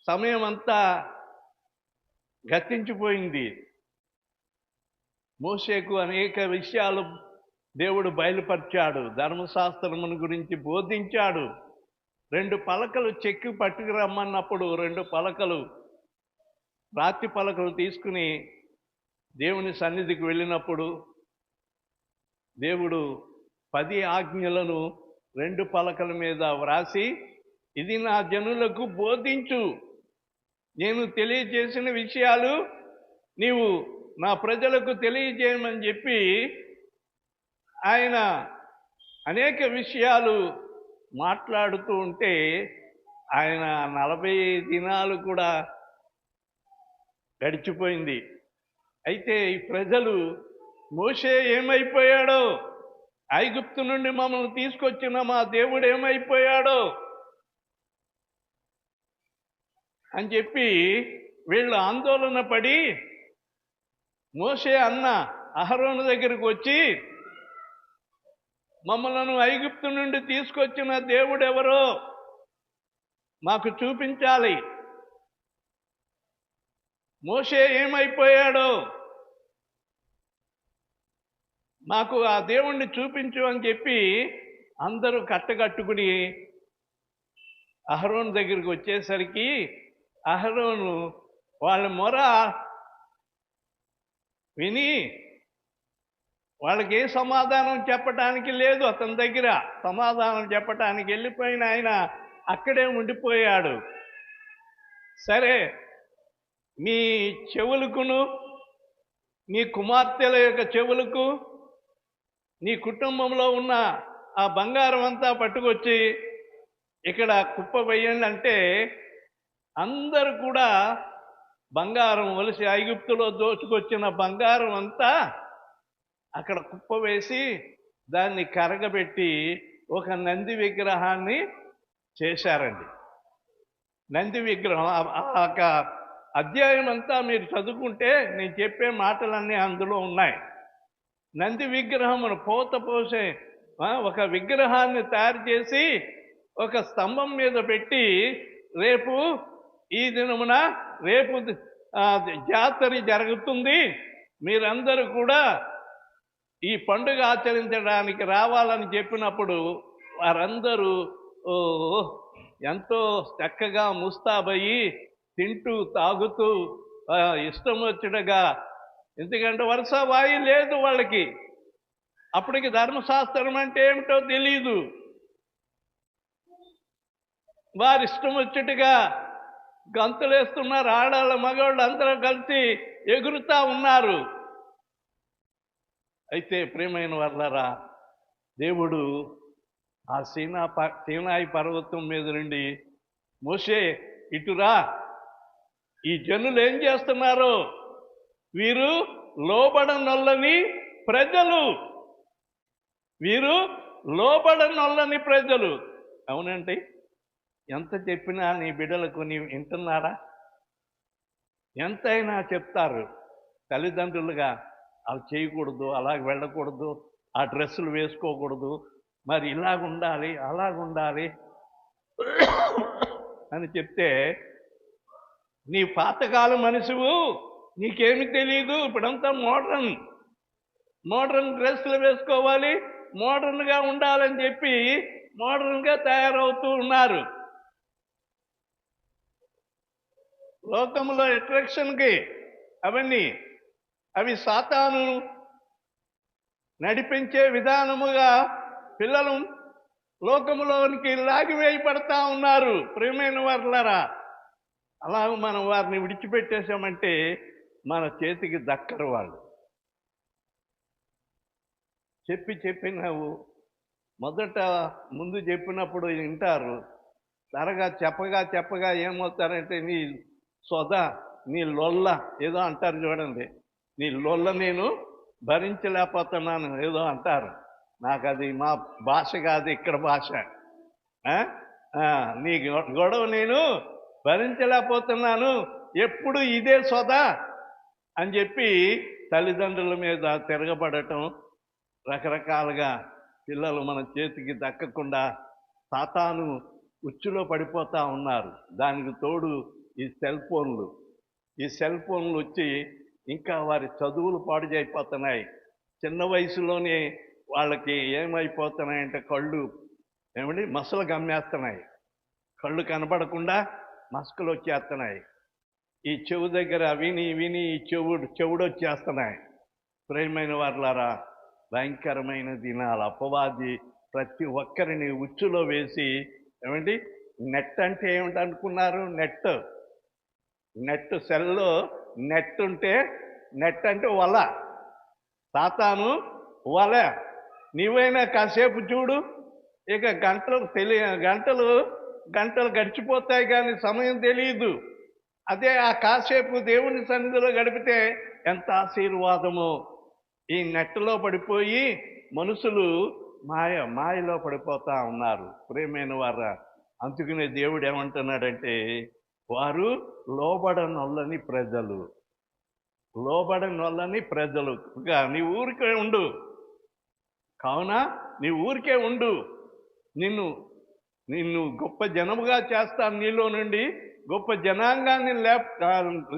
సమయం అంతా గతించిపోయింది. మోషేకు అనేక విషయాలు దేవుడు బయలుపరిచాడు, ధర్మశాస్త్రమును గురించి బోధించాడు. 2 పలకలు చెక్కి పట్టుకురమ్మన్నప్పుడు 2 పలకలు, రాతి పలకలు తీసుకుని దేవుని సన్నిధికి వెళ్ళినప్పుడు దేవుడు 10 ఆజ్ఞలను 2 పలకల మీద వ్రాసి, ఇది నా జనులకు బోధించు, నేను తెలియజేసిన విషయాలు నీవు నా ప్రజలకు తెలియజేయమని చెప్పి ఆయన అనేక విషయాలు మాట్లాడుతూ ఉంటే ఆయన 40 దినాలు కూడా గడిచిపోయింది. అయితే ఈ ప్రజలు మోషే ఏమైపోయాడో, ఐగుప్తు నుండి మమ్మల్ని తీసుకొచ్చిన మా దేవుడు ఏమైపోయాడో అని చెప్పి వీళ్ళు ఆందోళన పడి మోషే అన్న అహరోను దగ్గరికి వచ్చి, మమ్మలను ఐగుప్తు నుండి తీసుకొచ్చిన దేవుడు ఎవరో మాకు చూపించాలి, మోషే ఏమైపోయాడో మాకు ఆ దేవుణ్ణి చూపించు అని చెప్పి అందరూ కట్టకట్టుకుని అహరోను దగ్గరికి వచ్చేసరికి అహరోను వాళ్ళ మొర విని వాళ్ళకి ఏ సమాధానం చెప్పటానికి లేదు. అతని దగ్గర సమాధానం చెప్పటానికి వెళ్ళిపోయిన ఆయన అక్కడే ఉండిపోయాడు. సరే, మీ చెవులకును నీ కుమార్తెల యొక్క చెవులకు నీ కుటుంబంలో ఉన్న ఆ బంగారం అంతా పట్టుకొచ్చి ఇక్కడ కుప్ప వేయండి అంటే అందరూ కూడా బంగారం వలసి ఐగుప్తులో దోచుకొచ్చిన బంగారం అంతా అక్కడ కుప్ప వేసి దాన్ని కరగబెట్టి ఒక నంది విగ్రహాన్ని చేశారండి. నంది విగ్రహం ఆ అధ్యాయం అంతా మీరు చదువుకుంటే నేను చెప్పే మాటలన్నీ అందులో ఉన్నాయి. నంది విగ్రహమును పోత పోసే ఒక విగ్రహాన్ని తయారు చేసి ఒక స్తంభం మీద పెట్టి రేపు ఈ దినమున రేపు జాతర జరుగుతుంది, మీరందరూ కూడా ఈ పండుగ ఆచరించడానికి రావాలని చెప్పినప్పుడు వారందరూ ఎంతో చక్కగా ముస్తాబయ్యి తింటూ తాగుతూ ఇష్టం వచ్చుడుగా, ఎందుకంటే వరుస వాయి లేదు వాళ్ళకి, అప్పటికి ధర్మశాస్త్రం అంటే ఏమిటో తెలీదు. వారి ఇష్టం వచ్చేట్టుగా గంతులేస్తున్నారు. ఆడాళ్ళ మగవాళ్ళు అందరూ కలిసి ఎగురుతా ఉన్నారు. అయితే ప్రియమైన వాళ్ళారా, దేవుడు ఆ సీనాయి పర్వతం మీద నుండి, మోషే ఇటురా, ఈ జనులు ఏం చేస్తున్నారు, వీరు లోబడనొల్లని ప్రజలు, వీరు లోబడనొల్లని ప్రజలు. అవునండి, ఎంత చెప్పినా నీ బిడ్డలకు నీవు వింటున్నారా? ఎంతైనా చెప్తారు తల్లిదండ్రులుగా, అలా చేయకూడదు, అలాగ వెళ్ళకూడదు, ఆ డ్రెస్సులు వేసుకోకూడదు, మరి ఇలాగుండాలి అలాగుండాలి అని చెప్తే, నీ పాతకాలం మనిషివు, నీకేమి తెలియదు, ఇప్పుడంతా మోడర్న్ డ్రెస్సులు వేసుకోవాలి, మోడర్న్గా ఉండాలని చెప్పి మోడర్న్గా తయారవుతూ ఉన్నారు. లోకంలో అట్రాక్షన్కి అవన్నీ, అవి సాతాను నడిపించే విధానముగా పిల్లలు లోకములోనికి లాగివేయబడతా ఉన్నారు. ప్రియమైన వారులారా, అలాగ మనం వారిని విడిచిపెట్టేశామంటే మన చేతికి దక్కరు వాళ్ళు. చెప్పి నువ్వు మొదట ముందు చెప్పినప్పుడు వింటారు, త్వరగా చెప్పగా ఏమవుతారంటే, నీ సొద, నీ లొల్ల ఏదో అంటారు చూడండి, నీ లొల్ల నేను భరించలేకపోతున్నాను ఏదో అంటారు. నాకు అది మా భాష కాదు, ఇక్కడ భాష. నీ గొడవ నేను భరించలేకపోతున్నాను, ఎప్పుడు ఇదే సొద అని చెప్పి తల్లిదండ్రుల మీద తిరగబడటం, రకరకాలుగా పిల్లలు మన చేతికి దక్కకుండా సాతాను ఉచ్చులో పడిపోతూ ఉన్నారు. దానికి తోడు ఈ సెల్ ఫోన్లు వచ్చి ఇంకా వారి చదువులు పాడు చేయిపోతున్నాయి. చిన్న వయసులోనే వాళ్ళకి ఏమైపోతున్నాయంటే కళ్ళు మసలు గమ్మేస్తున్నాయి, కళ్ళు కనబడకుండా మసకలు వచ్చేస్తున్నాయి. ఈ చెవు దగ్గర విని ఈ చెవుడు వచ్చేస్తున్నాయి. ప్రియమైన వారులారా, భయంకరమైన దినాలు. అపవాది ప్రతి ఒక్కరిని ఉచ్చులో వేసి, నెట్ అంటే ఏమిటి అనుకున్నారు? నెట్ సెల్లో నెట్ ఉంటే, నెట్ అంటే వల, సాతాను వల. నీవైనా కాసేపు చూడు, ఇక గంటలు గడిచిపోతాయి కానీ సమయం తెలియదు. అదే ఆ కాసేపు దేవుని సన్నిధిలో గడిపితే ఎంత ఆశీర్వాదమో. ఈ నెట్లో పడిపోయి మనుషులు మాయలో పడిపోతా ఉన్నారు. ప్రియమైన వారా, అందుకనే దేవుడు ఏమంటున్నాడంటే, వారు లోబడనొల్లని ప్రజలు. ఇంకా నీ ఊరికే ఉండు, కావున నీ ఊరికే ఉండు, నిన్ను గొప్ప జనముగా చేస్తాను, నీలో నుండి గొప్ప జనాంగాన్ని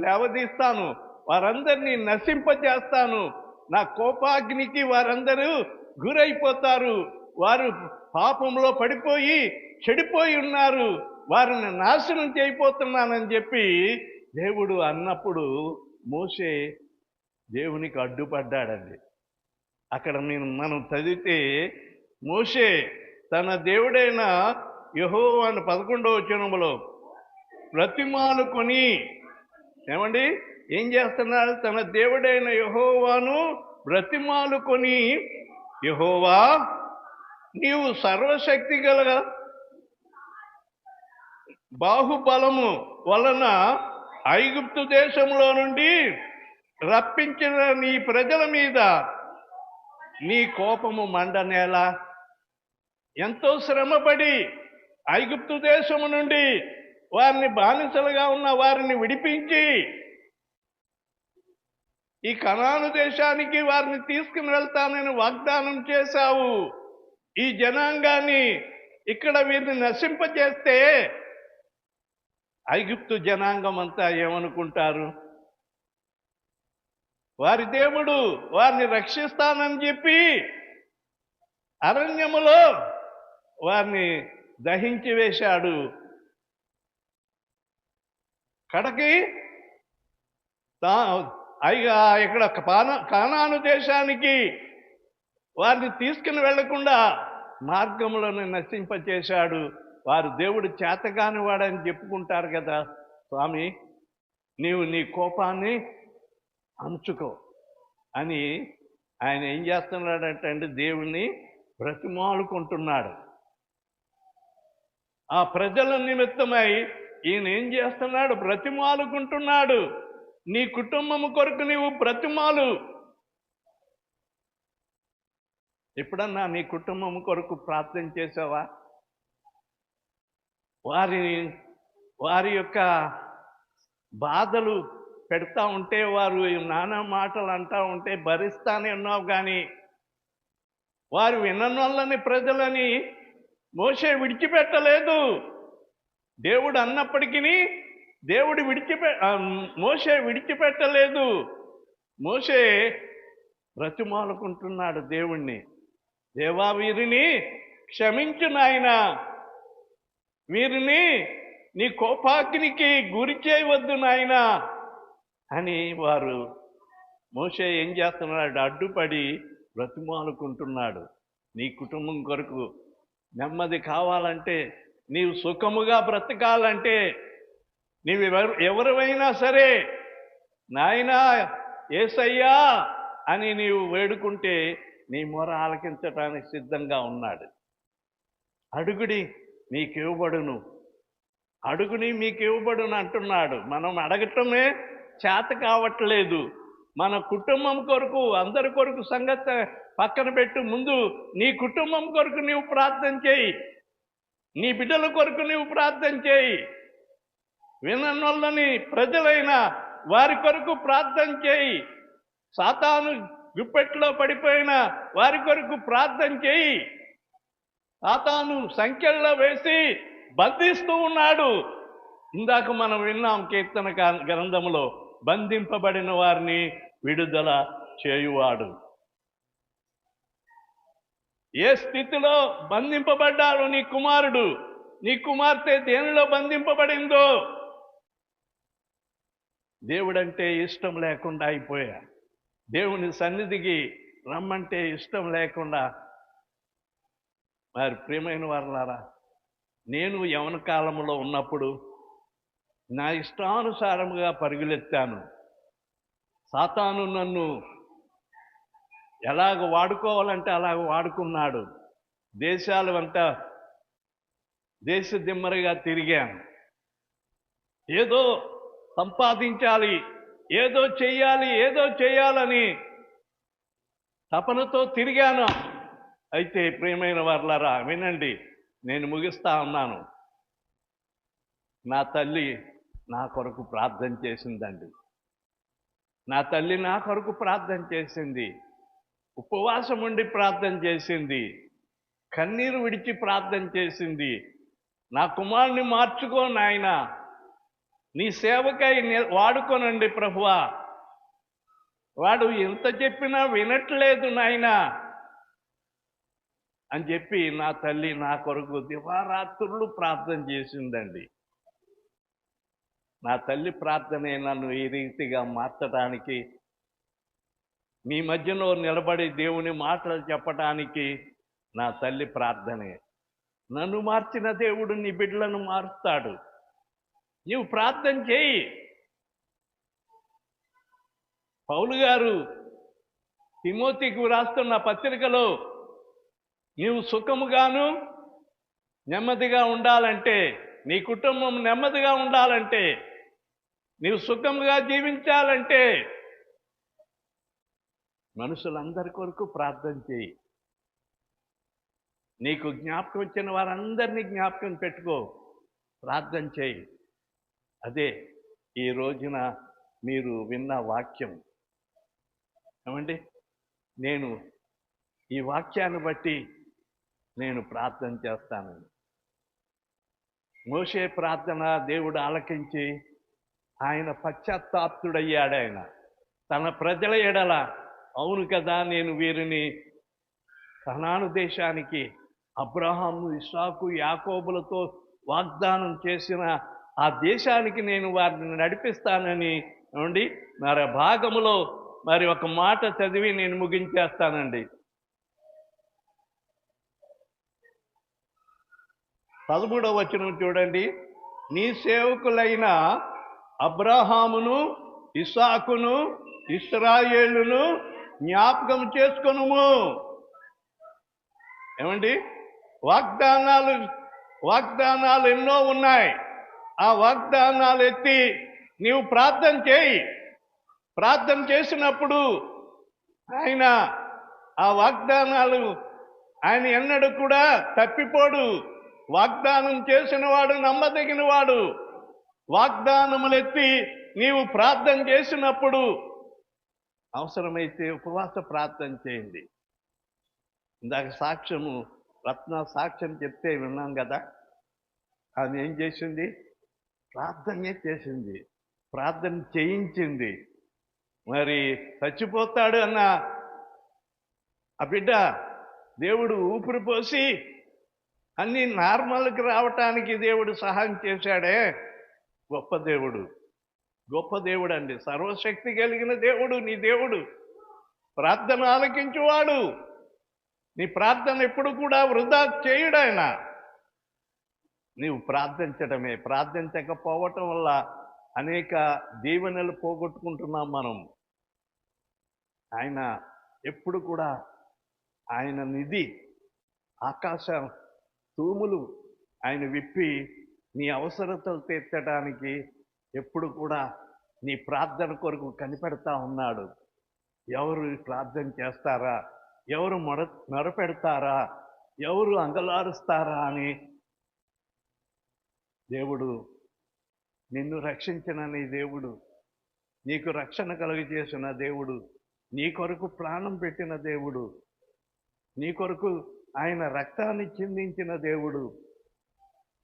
లేవదీస్తాను, వారందరినీ నశింపజేస్తాను, నా కోపాగ్నికి వారందరూ గురైపోతారు, వారు పాపంలో పడిపోయి చెడిపోయి ఉన్నారు, వారిని నాశనం చేయబోతున్నానని చెప్పి దేవుడు అన్నప్పుడు మోషే దేవునికి అడ్డుపడ్డాడండి. అక్కడ మనం చదివితే, మోషే తన దేవుడైన యెహోవాను 11వ వచనంలో బ్రతిమాలుకొని, ఏం చేస్తున్నాడు? తన దేవుడైన యెహోవాను బ్రతిమాలుకొని, యెహోవా, నీవు సర్వశక్తి గల బాహుబలము వలన ఐగుప్తు దేశంలో నుండి రప్పించిన నీ ప్రజల మీద నీ కోపము మండనేలా? ఎంతో శ్రమపడి ఐగుప్తు దేశము నుండి వారిని బానిసలుగా ఉన్న వారిని విడిపించి ఈ కనాను దేశానికి వారిని తీసుకుని వెళ్తానని వాగ్దానం చేశావు. ఈ జనాంగాన్ని ఇక్కడ వీరిని నశింపజేస్తే ఐగుప్తు జనాంగం అంతా ఏమనుకుంటారు? వారి దేవుడు వారిని రక్షిస్తానని చెప్పి అరణ్యములో వారిని దహించి వేశాడు. కడకి ఇక్కడ కానాను దేశానికి వారిని తీసుకుని వెళ్లకుండా మార్గములను నశింపచేశాడు. వారు దేవుడు చేతగాని వాడని చెప్పుకుంటారు కదా. స్వామి, నీవు నీ కోపాన్ని అంచుకో అని ఆయన ఏం చేస్తున్నాడంటే దేవుణ్ణి బ్రతిమాలుకుంటున్నాడు. ఆ ప్రజల నిమిత్తమై ఈయన ఏం చేస్తున్నాడు? బ్రతిమాలుకుంటున్నాడు. నీ కుటుంబము కొరకు నీవు బ్రతిమాలు. ఎప్పుడన్నా నీ కుటుంబం కొరకు ప్రార్థన చేసావా? వారి యొక్క బాధలు పెడతా ఉంటే, వారు నానా మాటలు అంటా ఉంటే భరిస్తానే ఉన్నావు. కానీ వారు విననొల్లని ప్రజలని మోషే విడిచిపెట్టలేదు. దేవుడు అన్నప్పటికీ మోషే విడిచిపెట్టలేదు. మోషే బ్రతిమాలుకుంటున్నాడు దేవుణ్ణి. దేవా, వీరిని క్షమించు నాయనా, వీరిని నీ కోపాగ్నికి గురి చేయవద్దు నాయనా అని వారు మోషే ఏం చేస్తున్నాడు? అడ్డుపడి బ్రతిమాలుకుంటున్నాడు. నీ కుటుంబం కొరకు నెమ్మది కావాలంటే, నీవు సుఖముగా బ్రతకాలంటే, నీవు ఎవరైనా సరే నాయనా యేసయ్యా అని నీవు వేడుకుంటే నీ మొర ఆలకించడానికి సిద్ధంగా ఉన్నాడు. అడుగుడి మీకివ్వబడును, అడుగుని మీకివ్వబడును అంటున్నాడు. మనం అడగటమే చేత కావట్లేదు. మన కుటుంబం కొరకు, అందరి కొరకు సంగతి పక్కన పెట్టు. ముందు నీ కుటుంబం కొరకు నీవు ప్రార్థన చేయి. నీ బిడ్డల కొరకు నీవు ప్రార్థన చేయి. విననొల్లని ప్రజలైన వారి కొరకు ప్రార్థన చేయి. సాతాను గుప్పెట్లో పడిపోయిన వారి కొరకు ప్రార్థన చేయి. సాతాను సంఖ్యల్లో వేసి బంధిస్తూ ఉన్నాడు. ఇందాక మనం విన్నాం కీర్తన గ్రంథంలో, బంధింపబడిన వారిని విడుదల చేయువాడు. ఏ స్థితిలో బంధింపబడ్డాడు నీ కుమారుడు, నీ కుమార్తె దేనిలో బంధింపబడిందో? దేవుడంటే ఇష్టం లేకుండా అయిపోయా. దేవుని సన్నిధికి రమ్మంటే ఇష్టం లేకుండా. మరి ప్రియమైన వారలారా, నేను యవన కాలంలో ఉన్నప్పుడు నా ఇష్టానుసారముగా పరుగులెత్తాను. సాతాను నన్ను ఎలాగ వాడుకోవాలంటే అలాగ వాడుకున్నాడు. దేశాలు అంతా దేశ దిమ్మరిగా తిరిగాను. ఏదో సంపాదించాలి, ఏదో చేయాలని తపనతో తిరిగాను. అయితే ప్రియమైన వారలారా వినండి, నేను ముగిస్తా ఉన్నాను. నా తల్లి నా కొరకు ప్రార్థన చేసిందండి. నా తల్లి నా కొరకు ప్రార్థన చేసింది. ఉపవాసం ఉండి ప్రార్థన చేసింది. కన్నీరు విడిచి ప్రార్థన చేసింది. నా కుమారుని మార్చుకో నాయనా, నీ సేవకై వాడుకోనండి ప్రభువా, వాడు ఎంత చెప్పినా వినట్లేదు నాయనా అని చెప్పి నా తల్లి నా కొరకు దివారాత్రులు ప్రార్థన చేసిందండి. నా తల్లి ప్రార్థనే నన్ను ఈ రీతిగా మార్చడానికి, మీ మధ్యలో నిలబడి దేవుని మాటలు చెప్పడానికి నా తల్లి ప్రార్థనే. నన్ను మార్చిన దేవుడు నీ బిడ్డలను మారుస్తాడు. నీవు ప్రార్థన చేయి. పౌలు గారు తిమోతికి రాస్తున్న పత్రికలో, నీవు సుఖముగాను నెమ్మదిగా ఉండాలంటే, నీ కుటుంబం నెమ్మదిగా ఉండాలంటే, నీవు సుఖముగా జీవించాలంటే మనుషులందరి కొరకు ప్రార్థన చేయి. నీకు జ్ఞాపకం వచ్చిన వారందరినీ జ్ఞాపకం పెట్టుకో, ప్రార్థన చేయి. అదే ఈ రోజున మీరు విన్న వాక్యం. ఏమండి, నేను ఈ వాక్యాన్ని బట్టి నేను ప్రార్థన చేస్తాను. మోషే ప్రార్థన దేవుడు ఆలకించి ఆయన పశ్చాత్తాప్తుడయ్యాడు. ఆయన తన ప్రజల ఎడల, అవును కదా, నేను వీరిని కనాను దేశానికి అబ్రహాము, ఇస్సాకు, యాకోబులతో వాగ్దానం చేసిన ఆ దేశానికి నేను వారిని నడిపిస్తానని ఏమండి మరి భాగములో మరి ఒక మాట చదివి నేను ముగించేస్తానండి. 13వ వచనం చూడండి. నీ సేవకులైన అబ్రహామును, ఇస్సాకును, ఇశ్రాయేలును జ్ఞాపకం చేసుకొనుము. ఏమండి, వాగ్దానాలు వాగ్దానాలు ఎన్నో ఉన్నాయి. ఆ వాగ్దానాలు ఎత్తి నీవు ప్రార్థన చేయి. ప్రార్థన చేసినప్పుడు ఆయన ఆ వాగ్దానాలు ఆయన ఎన్నడూ కూడా తప్పిపోడు. వాగ్దానం చేసిన వాడు నమ్మదగిన వాడు. వాగ్దానములెత్తి నీవు ప్రార్థన చేసినప్పుడు అవసరమైతే ఉపవాస ప్రార్థన చేయండి. ఇందాక రత్న సాక్ష్యం చెప్తే విన్నాం కదా. ఆమె ఏం చేసింది? ప్రార్థనే చేసింది, ప్రార్థన చేయించింది. మరి చచ్చిపోతాడు అన్న ఆ బిడ్డ దేవుడు ఊపిరి పోసి అన్నీ నార్మల్కి రావటానికి దేవుడు సహాయం చేశాడే. గొప్ప దేవుడు, గొప్ప దేవుడు అండి. సర్వశక్తి కలిగిన దేవుడు నీ దేవుడు. ప్రార్థన ఆలకించువాడు. నీ ప్రార్థన ఎప్పుడు కూడా వృధా చేయుడాయన. నీవు ప్రార్థించడమే. ప్రార్థించకపోవటం వల్ల అనేక దీవెనలు పోగొట్టుకుంటున్నాం మనం. ఆయన ఎప్పుడు కూడా ఆయన నిధి ఆకాశ తూములు ఆయన విప్పి నీ అవసరతలు తీర్చడానికి ఎప్పుడు కూడా నీ ప్రార్థన కొరకు కనిపెడతా ఉన్నాడు. ఎవరు ప్రార్థన చేస్తారా, ఎవరు మొరపెడతారా, ఎవరు అంగలారుస్తారా అని దేవుడు నిన్ను రక్షించిన నీ దేవుడు, నీకు రక్షణ కలుగజేసిన దేవుడు, నీ కొరకు ప్రాణం పెట్టిన దేవుడు, నీ కొరకు ఆయన రక్తాన్ని చిందించిన దేవుడు,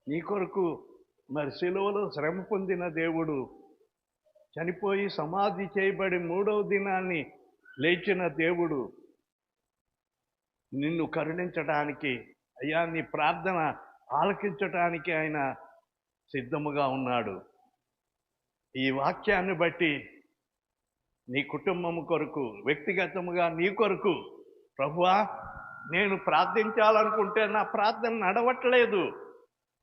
నీ కొరకు మరి సిలువలో శ్రమ పొందిన దేవుడు, చనిపోయి సమాధి చేయబడి 3వ దినాన్ని లేచిన దేవుడు నిన్ను కరుణించడానికి, అయ్యా నీ ప్రార్థన ఆలకించటానికి ఆయన సిద్ధముగా ఉన్నాడు. ఈ వాక్యాన్ని బట్టి నీ కుటుంబం కొరకు, వ్యక్తిగతముగా నీ కొరకు, ప్రభువా నేను ప్రార్థించాలనుకుంటే నా ప్రార్థన నడవట్లేదు,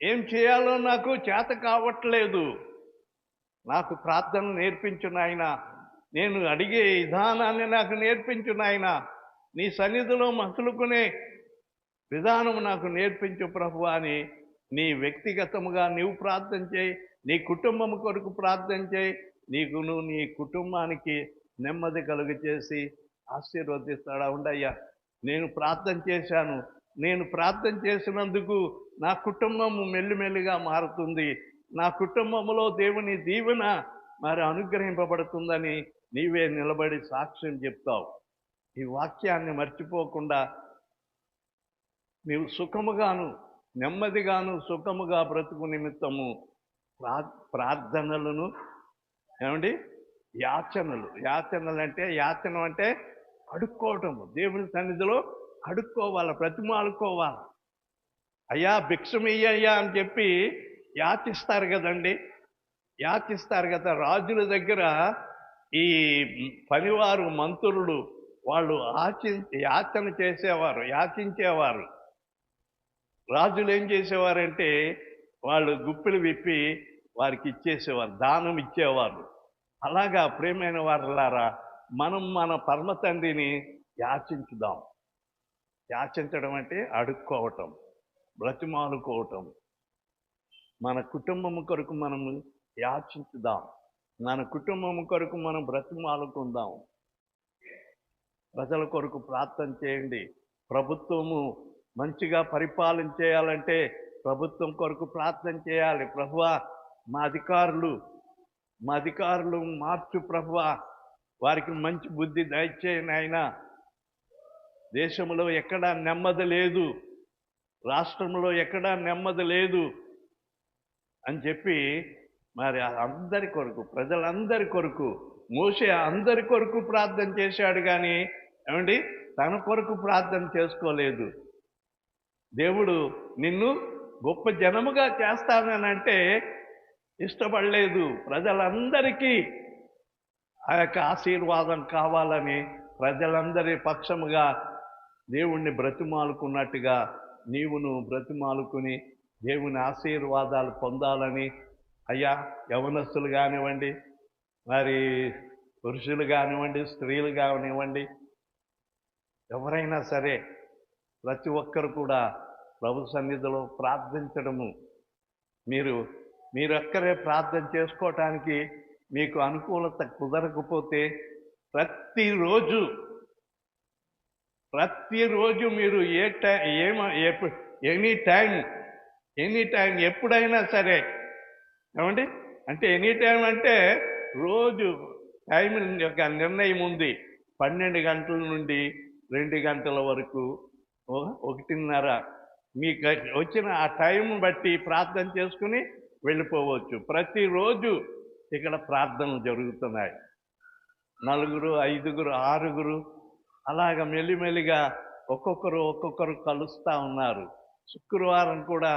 ఏం చేయాలో నాకు చేత కావట్లేదు, నాకు ప్రార్థన నేర్పించు నాయన, నేను అడిగే విధానాన్ని నాకు నేర్పించు నాయన, నీ సన్నిధిలో మసులుకునే విధానం నాకు నేర్పించు ప్రభువా అని నీ వ్యక్తిగతముగా నీవు ప్రార్థన చేయి. నీ కుటుంబం కొరకు ప్రార్థన చేయి. నీకును నీ కుటుంబానికి నెమ్మది కలుగజేసి ఆశీర్వదిస్తాడా. ఉండయ్యా, నేను ప్రార్థన చేశాను, నేను ప్రార్థన చేసినందుకు నా కుటుంబము మెల్లిమెల్లిగా మారుతుంది, నా కుటుంబంలో దేవుని దీవెన మరి అనుగ్రహింపబడుతుందని నీవే నిలబడి సాక్ష్యం చెప్తావు. ఈ వాక్యాన్ని మర్చిపోకుండా నీవు సుఖముగాను నెమ్మదిగాను సుఖముగా బ్రతుకు నిమిత్తము ప్రార్థనలను ఏమండి యాచనలు అంటే యాచన అంటే అడుక్కోవటము. దేవుని సన్నిధిలో అడుక్కోవాలి, బ్రతిమాలుకోవాలి. అయ్యా భిక్షమయ్యా అని చెప్పి యాచిస్తారు కదండి, యాచిస్తారు కదా. రాజుల దగ్గర ఈ పనివారు మంత్రులు వాళ్ళు యాచన చేసేవారు, యాచించేవారు. రాజులు ఏం చేసేవారంటే వాళ్ళు గుప్పిలు విప్పి వారికి ఇచ్చేసేవారు, దానం ఇచ్చేవారు. అలాగా ప్రియమైన వారులారా, మనం మన పరమ తండ్రిని యాచించుదాం. యాచించడం అంటే అడుక్కోవటం, బ్రతిమాలుకోవటం. మన కుటుంబం కొరకు మనము యాచించుదాం, మన కుటుంబం కొరకు మనం బ్రతిమాలుకుందాం. ప్రజల కొరకు ప్రార్థన చేయండి. ప్రభుత్వము మంచిగా పరిపాలన చేయాలంటే ప్రభుత్వం కొరకు ప్రార్థన చేయాలి. ప్రభువా మా అధికారులు మార్చు ప్రభువా, వారికి మంచి బుద్ధి దయచేయండి ఆయన. దేశంలో ఎక్కడా నెమ్మది లేదు, రాష్ట్రంలో ఎక్కడా నెమ్మది లేదు అని చెప్పి మరి అందరి కొరకు, ప్రజలందరి కొరకు, మోషే అందరి కొరకు ప్రార్థన చేశాడు కానీ ఏమండి తన కొరకు ప్రార్థన చేసుకోలేదు. దేవుడు నిన్ను గొప్ప జనముగా చేస్తానంటే ఇష్టపడలేదు. ప్రజలందరికీ ఆ యొక్క ఆశీర్వాదం కావాలని ప్రజలందరి పక్షముగా దేవుణ్ణి బ్రతిమాలుకున్నట్టుగా నీవును బ్రతిమాలుకుని దేవుని ఆశీర్వాదాలు పొందాలని. అయ్యా యవనస్తులు కానివ్వండి, మరి పురుషులు కానివ్వండి, స్త్రీలు కానివ్వండి, ఎవరైనా సరే ప్రతి ఒక్కరు కూడా ప్రభు సన్నిధిలో ప్రార్థించడము. మీరొక్కరే ప్రార్థన చేసుకోవటానికి మీకు అనుకూలత కుదరకపోతే ప్రతిరోజు మీరు ఎనీ టైం ఎప్పుడైనా సరే, ఏమండి, అంటే ఎనీ టైం అంటే రోజు టైం యొక్క నిర్ణయం ఉంది. 12 గంటల నుండి 2 గంటల వరకు, 1:30 మీకు వచ్చిన ఆ టైం బట్టి ప్రార్థన చేసుకుని వెళ్ళిపోవచ్చు. ప్రతిరోజు ఇక్కడ ప్రార్థనలు జరుగుతున్నాయి. 4, 5, 6 అలాగ మెల్లిమెల్లిగా ఒక్కొక్కరు కలుస్తూ ఉన్నారు. శుక్రవారం కూడా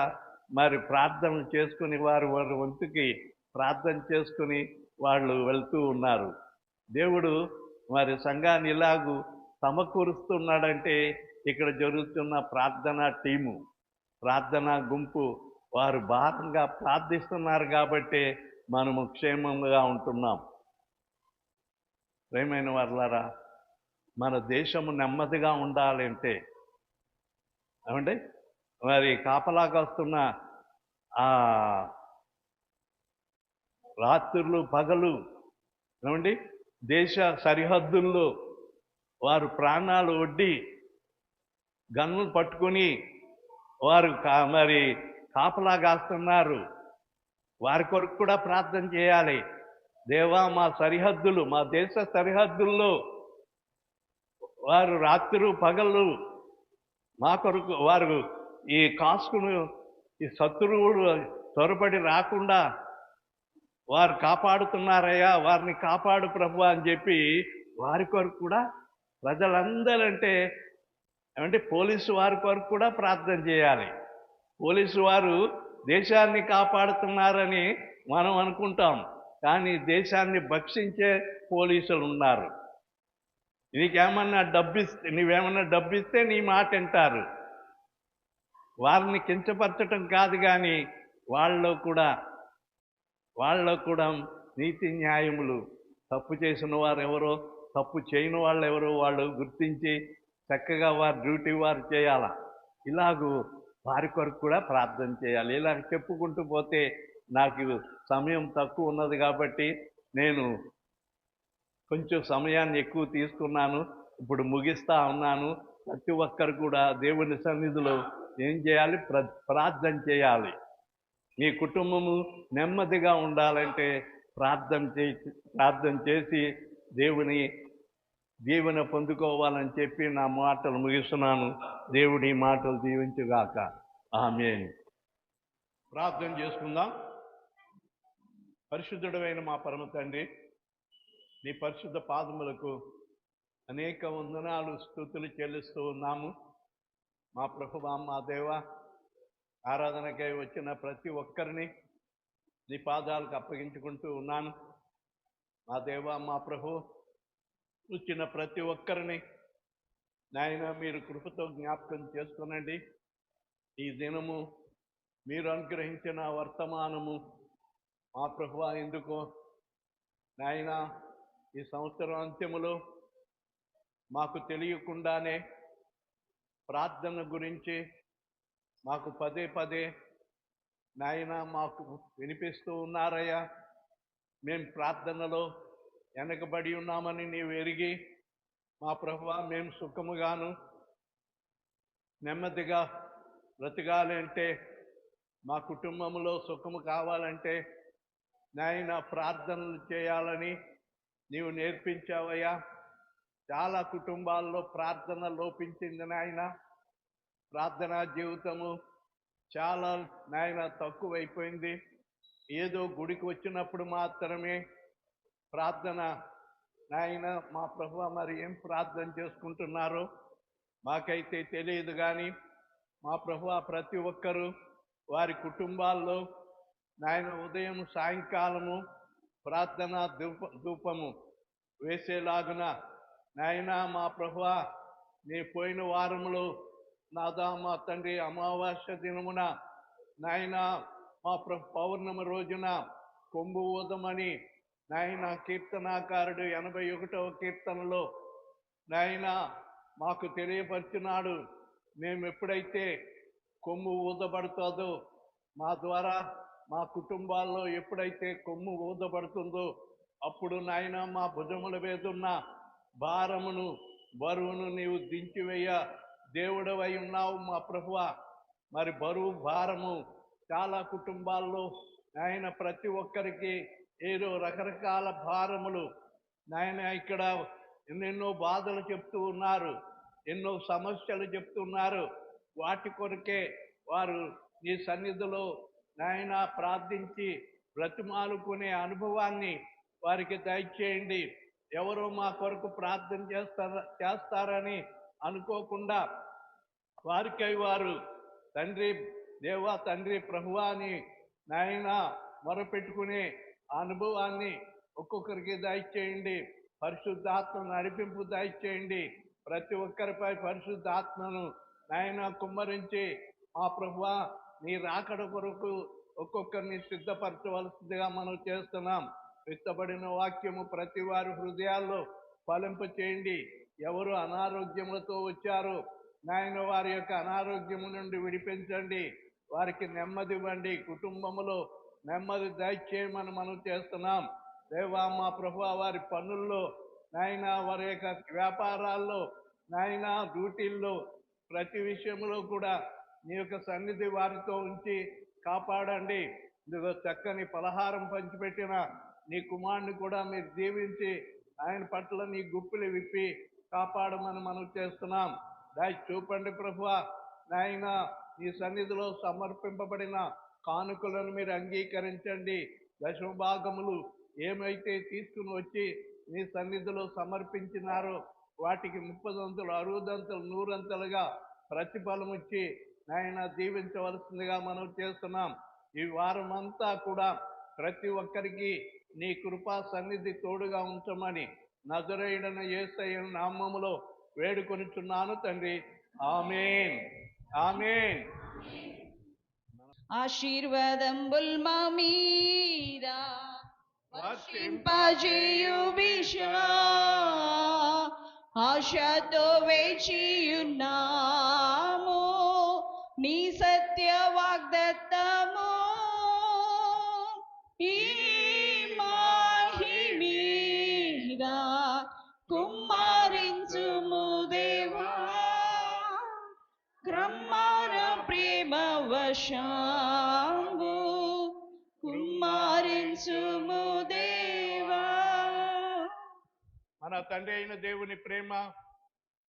మరి ప్రార్థనలు చేసుకుని వారి వంతుకి ప్రార్థన చేసుకుని వాళ్ళు వెళ్తూ ఉన్నారు. దేవుడు మరి సంఘాన్ని ఇలాగూ సమకూరుస్తున్నాడంటే ఇక్కడ జరుగుతున్న ప్రార్థనా టీము, ప్రార్థనా గుంపు వారు భారంగా ప్రార్థిస్తున్నారు కాబట్టి మనము క్షేమంగా ఉంటున్నాం. ప్రియమైన వారులారా, మన దేశము నెమ్మదిగా ఉండాలంటే, ఏమండి, మరి కాపలాగా వస్తున్న ఆ రాత్రులు పగలు, ఏమండి, దేశ సరిహద్దుల్లో వారు ప్రాణాలు ఒడ్డి గన్నులు పట్టుకొని వారు మరి కాపలా కాస్తున్నారు. వారి కొరకు కూడా ప్రార్థన చేయాలి. దేవా, మా దేశ సరిహద్దుల్లో వారు రాత్రి పగళ్ళు మా కొరకు వారు ఈ కాసుకును ఈ శత్రువులు త్వరపడి రాకుండా వారు కాపాడుతున్నారయ్యా, వారిని కాపాడు ప్రభు అని చెప్పి వారి కొరకు కూడా ప్రజలందరంటే ఏమంటే పోలీసు వారి కొరకు కూడా ప్రార్థన చేయాలి. పోలీసు వారు దేశాన్ని కాపాడుతున్నారని మనం అనుకుంటాం, కానీ దేశాన్ని భక్షించే పోలీసులు ఉన్నారు. నువ్వేమన్నా డబ్బిస్తే నీ మాట వింటారు. వారిని కించపరచటం కాదు, కానీ వాళ్ళలో కూడా నీతి న్యాయములు, తప్పు చేసిన వారు ఎవరో, తప్పు చేయని వాళ్ళు ఎవరో వాళ్ళు గుర్తించి చక్కగా వారి డ్యూటీ వారు చేయాల. ఇలాగూ వారి కొరకు కూడా ప్రార్థన చేయాలి. ఇలా చెప్పుకుంటూ పోతే నాకు సమయం తక్కువ ఉన్నది కాబట్టి నేను కొంచెం సమయాన్ని ఎక్కువ తీసుకున్నాను. ఇప్పుడు ముగిస్తా ఉన్నాను. ప్రతి ఒక్కరు కూడా దేవుని సన్నిధిలో ఏం చేయాలి? ప్రార్థన చేయాలి. మీ కుటుంబము నెమ్మదిగా ఉండాలంటే ప్రార్థన చేసి దేవుని దీవెన పొందుకోవాలని చెప్పి నా మాటలు ముగిస్తున్నాను. దేవుడి మాటలు దీవించుగాక. ఆమేన్. ప్రార్థన చేసుకుందాం. పరిశుద్ధుడైన మా పరమ తండ్రి, నీ పరిశుద్ధ పాదములకు అనేక వందనాలు, స్తుతులు చెల్లిస్తూ ఉన్నాము. మా ప్రభువా, మా దేవ, ఆరాధనకై వచ్చిన ప్రతి ఒక్కరిని నీ పాదాలకు అప్పగించుకుంటూ ఉన్నాను. మా దేవ, మా ప్రభు, వచ్చిన ప్రతి ఒక్కరిని నాయన మీరు కృపతో జ్ఞాపకం చేసుకునండి. ఈ దినము మీరు అనుగ్రహించిన వర్తమానము మా ప్రభువా, ఎందుకో నాయన ఈ సంవత్సరం అంత్యములో మాకు తెలియకుండానే ప్రార్థన గురించి మాకు పదే నాయన మాకు వినిపిస్తూ ఉన్నారయ్యా. మేము ప్రార్థనలో వెనకబడి ఉన్నామని నీవు ఎరిగి మా ప్రభువా, మేము సుఖముగాను నెమ్మదిగా బ్రతకాలంటే, మా కుటుంబంలో సుఖము కావాలంటే నాయన ప్రార్థనలు చేయాలని నీవు నేర్పించావయ్యా. చాలా కుటుంబాల్లో ప్రార్థన లోపించింది నాయన. ప్రార్థనా జీవితము చాలా నాయన తక్కువైపోయింది. ఏదో గుడికి వచ్చినప్పుడు మాత్రమే ప్రార్థన. నాయన మా ప్రభువా, మరి ఏం ప్రార్థన చేసుకుంటున్నారో మాకైతే తెలియదు, కానీ మా ప్రభువా, ప్రతి ఒక్కరూ వారి కుటుంబాల్లో నాయన ఉదయం సాయంకాలము ప్రార్థన ధూపము వేసేలాగున నాయన మా ప్రభువా, నీ పోయిన వారములో నాదా మా తండ్రి అమావాస్య దినమున నాయన మా పౌర్ణమి రోజున కొంబు ఊదమని నాయన కీర్తనాకారుడు 81వ కీర్తనలో నాయన మాకు తెలియపరిచినాడు. మేము ఎప్పుడైతే కొమ్ము ఊదబడుతుందో, మా ద్వారా మా కుటుంబాల్లో ఎప్పుడైతే కొమ్ము ఊదబడుతుందో అప్పుడు నాయన మా భుజముల మీద ఉన్న భారమును బరువును నీవు దించివేయ దేవుడవై ఉన్నావు మా ప్రభువా. మరి బరువు భారము చాలా కుటుంబాల్లో నాయన ప్రతి ఒక్కరికి ఏదో రకరకాల భారములు నాయన ఇక్కడ ఎన్నెన్నో బాధలు చెప్తూ ఉన్నారు, ఎన్నో సమస్యలు చెప్తున్నారు. వాటి కొరకే వారు నీ సన్నిధిలో నాయన ప్రార్థించి బ్రతిమాలుకునే అనుభవాన్ని వారికి దయచేయండి. ఎవరో మా కొరకు ప్రార్థన చేస్తారని అనుకోకుండా వారికై వారు తండ్రి దేవా తండ్రి ప్రభువా అని నాయన మొరపెట్టుకునే అనుభవాన్ని ఒక్కొక్కరికి దయచేయండి. పరిశుద్ధాత్మ నడిపింపు దయచేయండి. ప్రతి ఒక్కరిపై పరిశుద్ధాత్మను నాయన కుమ్మరించి మా ప్రభువా నీ రాకడ కొరకు ఒక్కొక్కరిని సిద్ధపరచవలసిందిగా మనం చేస్తున్నాం. విత్తబడిన వాక్యము ప్రతి వారి హృదయాల్లో ఫలింప చేయండి. ఎవరు అనారోగ్యములతో వచ్చారో నాయన వారి యొక్క అనారోగ్యము నుండి విడిపించండి, వారికి నెమ్మది ఇవ్వండి, కుటుంబములో నెమ్మది దయచేయమని మనం చేస్తున్నాం. దేవా మా ప్రభువా వారి పనుల్లో నాయన వారి యొక్క వ్యాపారాల్లో నాయన డ్యూటీల్లో ప్రతి విషయంలో కూడా నీ యొక్క సన్నిధి వారితో ఉంచి కాపాడండి. ఇదిగో చక్కని పలహారం పంచిపెట్టిన నీ కుమారుని కూడా మీరు దీవించి ఆయన పట్ల నీ గుప్పిలు విప్పి కాపాడమని మనం చేస్తున్నాం. దయ చూపండి ప్రభువా. నాయన నీ సన్నిధిలో సమర్పింపబడిన కానుకలను మీరు అంగీకరించండి. దశమ భాగములు ఏమైతే తీసుకుని వచ్చి నీ సన్నిధిలో సమర్పించినారో వాటికి 30 60 100 ప్రతిఫలం ఇచ్చి నాయన దీవించవలసిందిగా మనం చేస్తున్నాం. ఈ వారం అంతా కూడా ప్రతి ఒక్కరికి నీ కృపా సన్నిధి తోడుగా ఉంచమని నజరేయుడైన యేసయ్య నామములో వేడుకొనిచున్నాను తండ్రి. ఆమేన్ ఆమేన్. ఆశీర్వాదంబుల్ మా మీద వర్షింపజేయు విశ్వా, ఆశతో వేచియున్నాము నీ సత్య వాగ్దత్తము. ఈ మాహిమీద కుమ్మరించుము దేవా, క్రమార ప్రేమ వశాంగు కుమ్మరించుము దేవా. మన తండ్రి అయిన దేవుని ప్రేమ,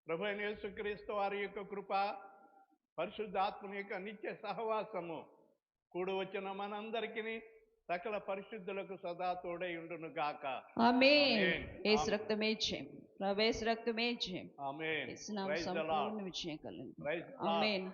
ప్రభు అయిన యేసుక్రీస్తు వారి యొక్క కృప, పరిశుద్ధాత్మని యొక్క నిత్య సహవాసము కూడి వచ్చిన మనందరికీ సకల పరిశుద్ధులకు సదా తోడై ఉండును గాక. ఆమేన్. యేసు రక్తమే జయం, ప్రభు యేసు రక్తమే జయం. ఆమేన్. యేసు నామమున సంపూర్ణ విజయం కలుగును. ఆమేన్.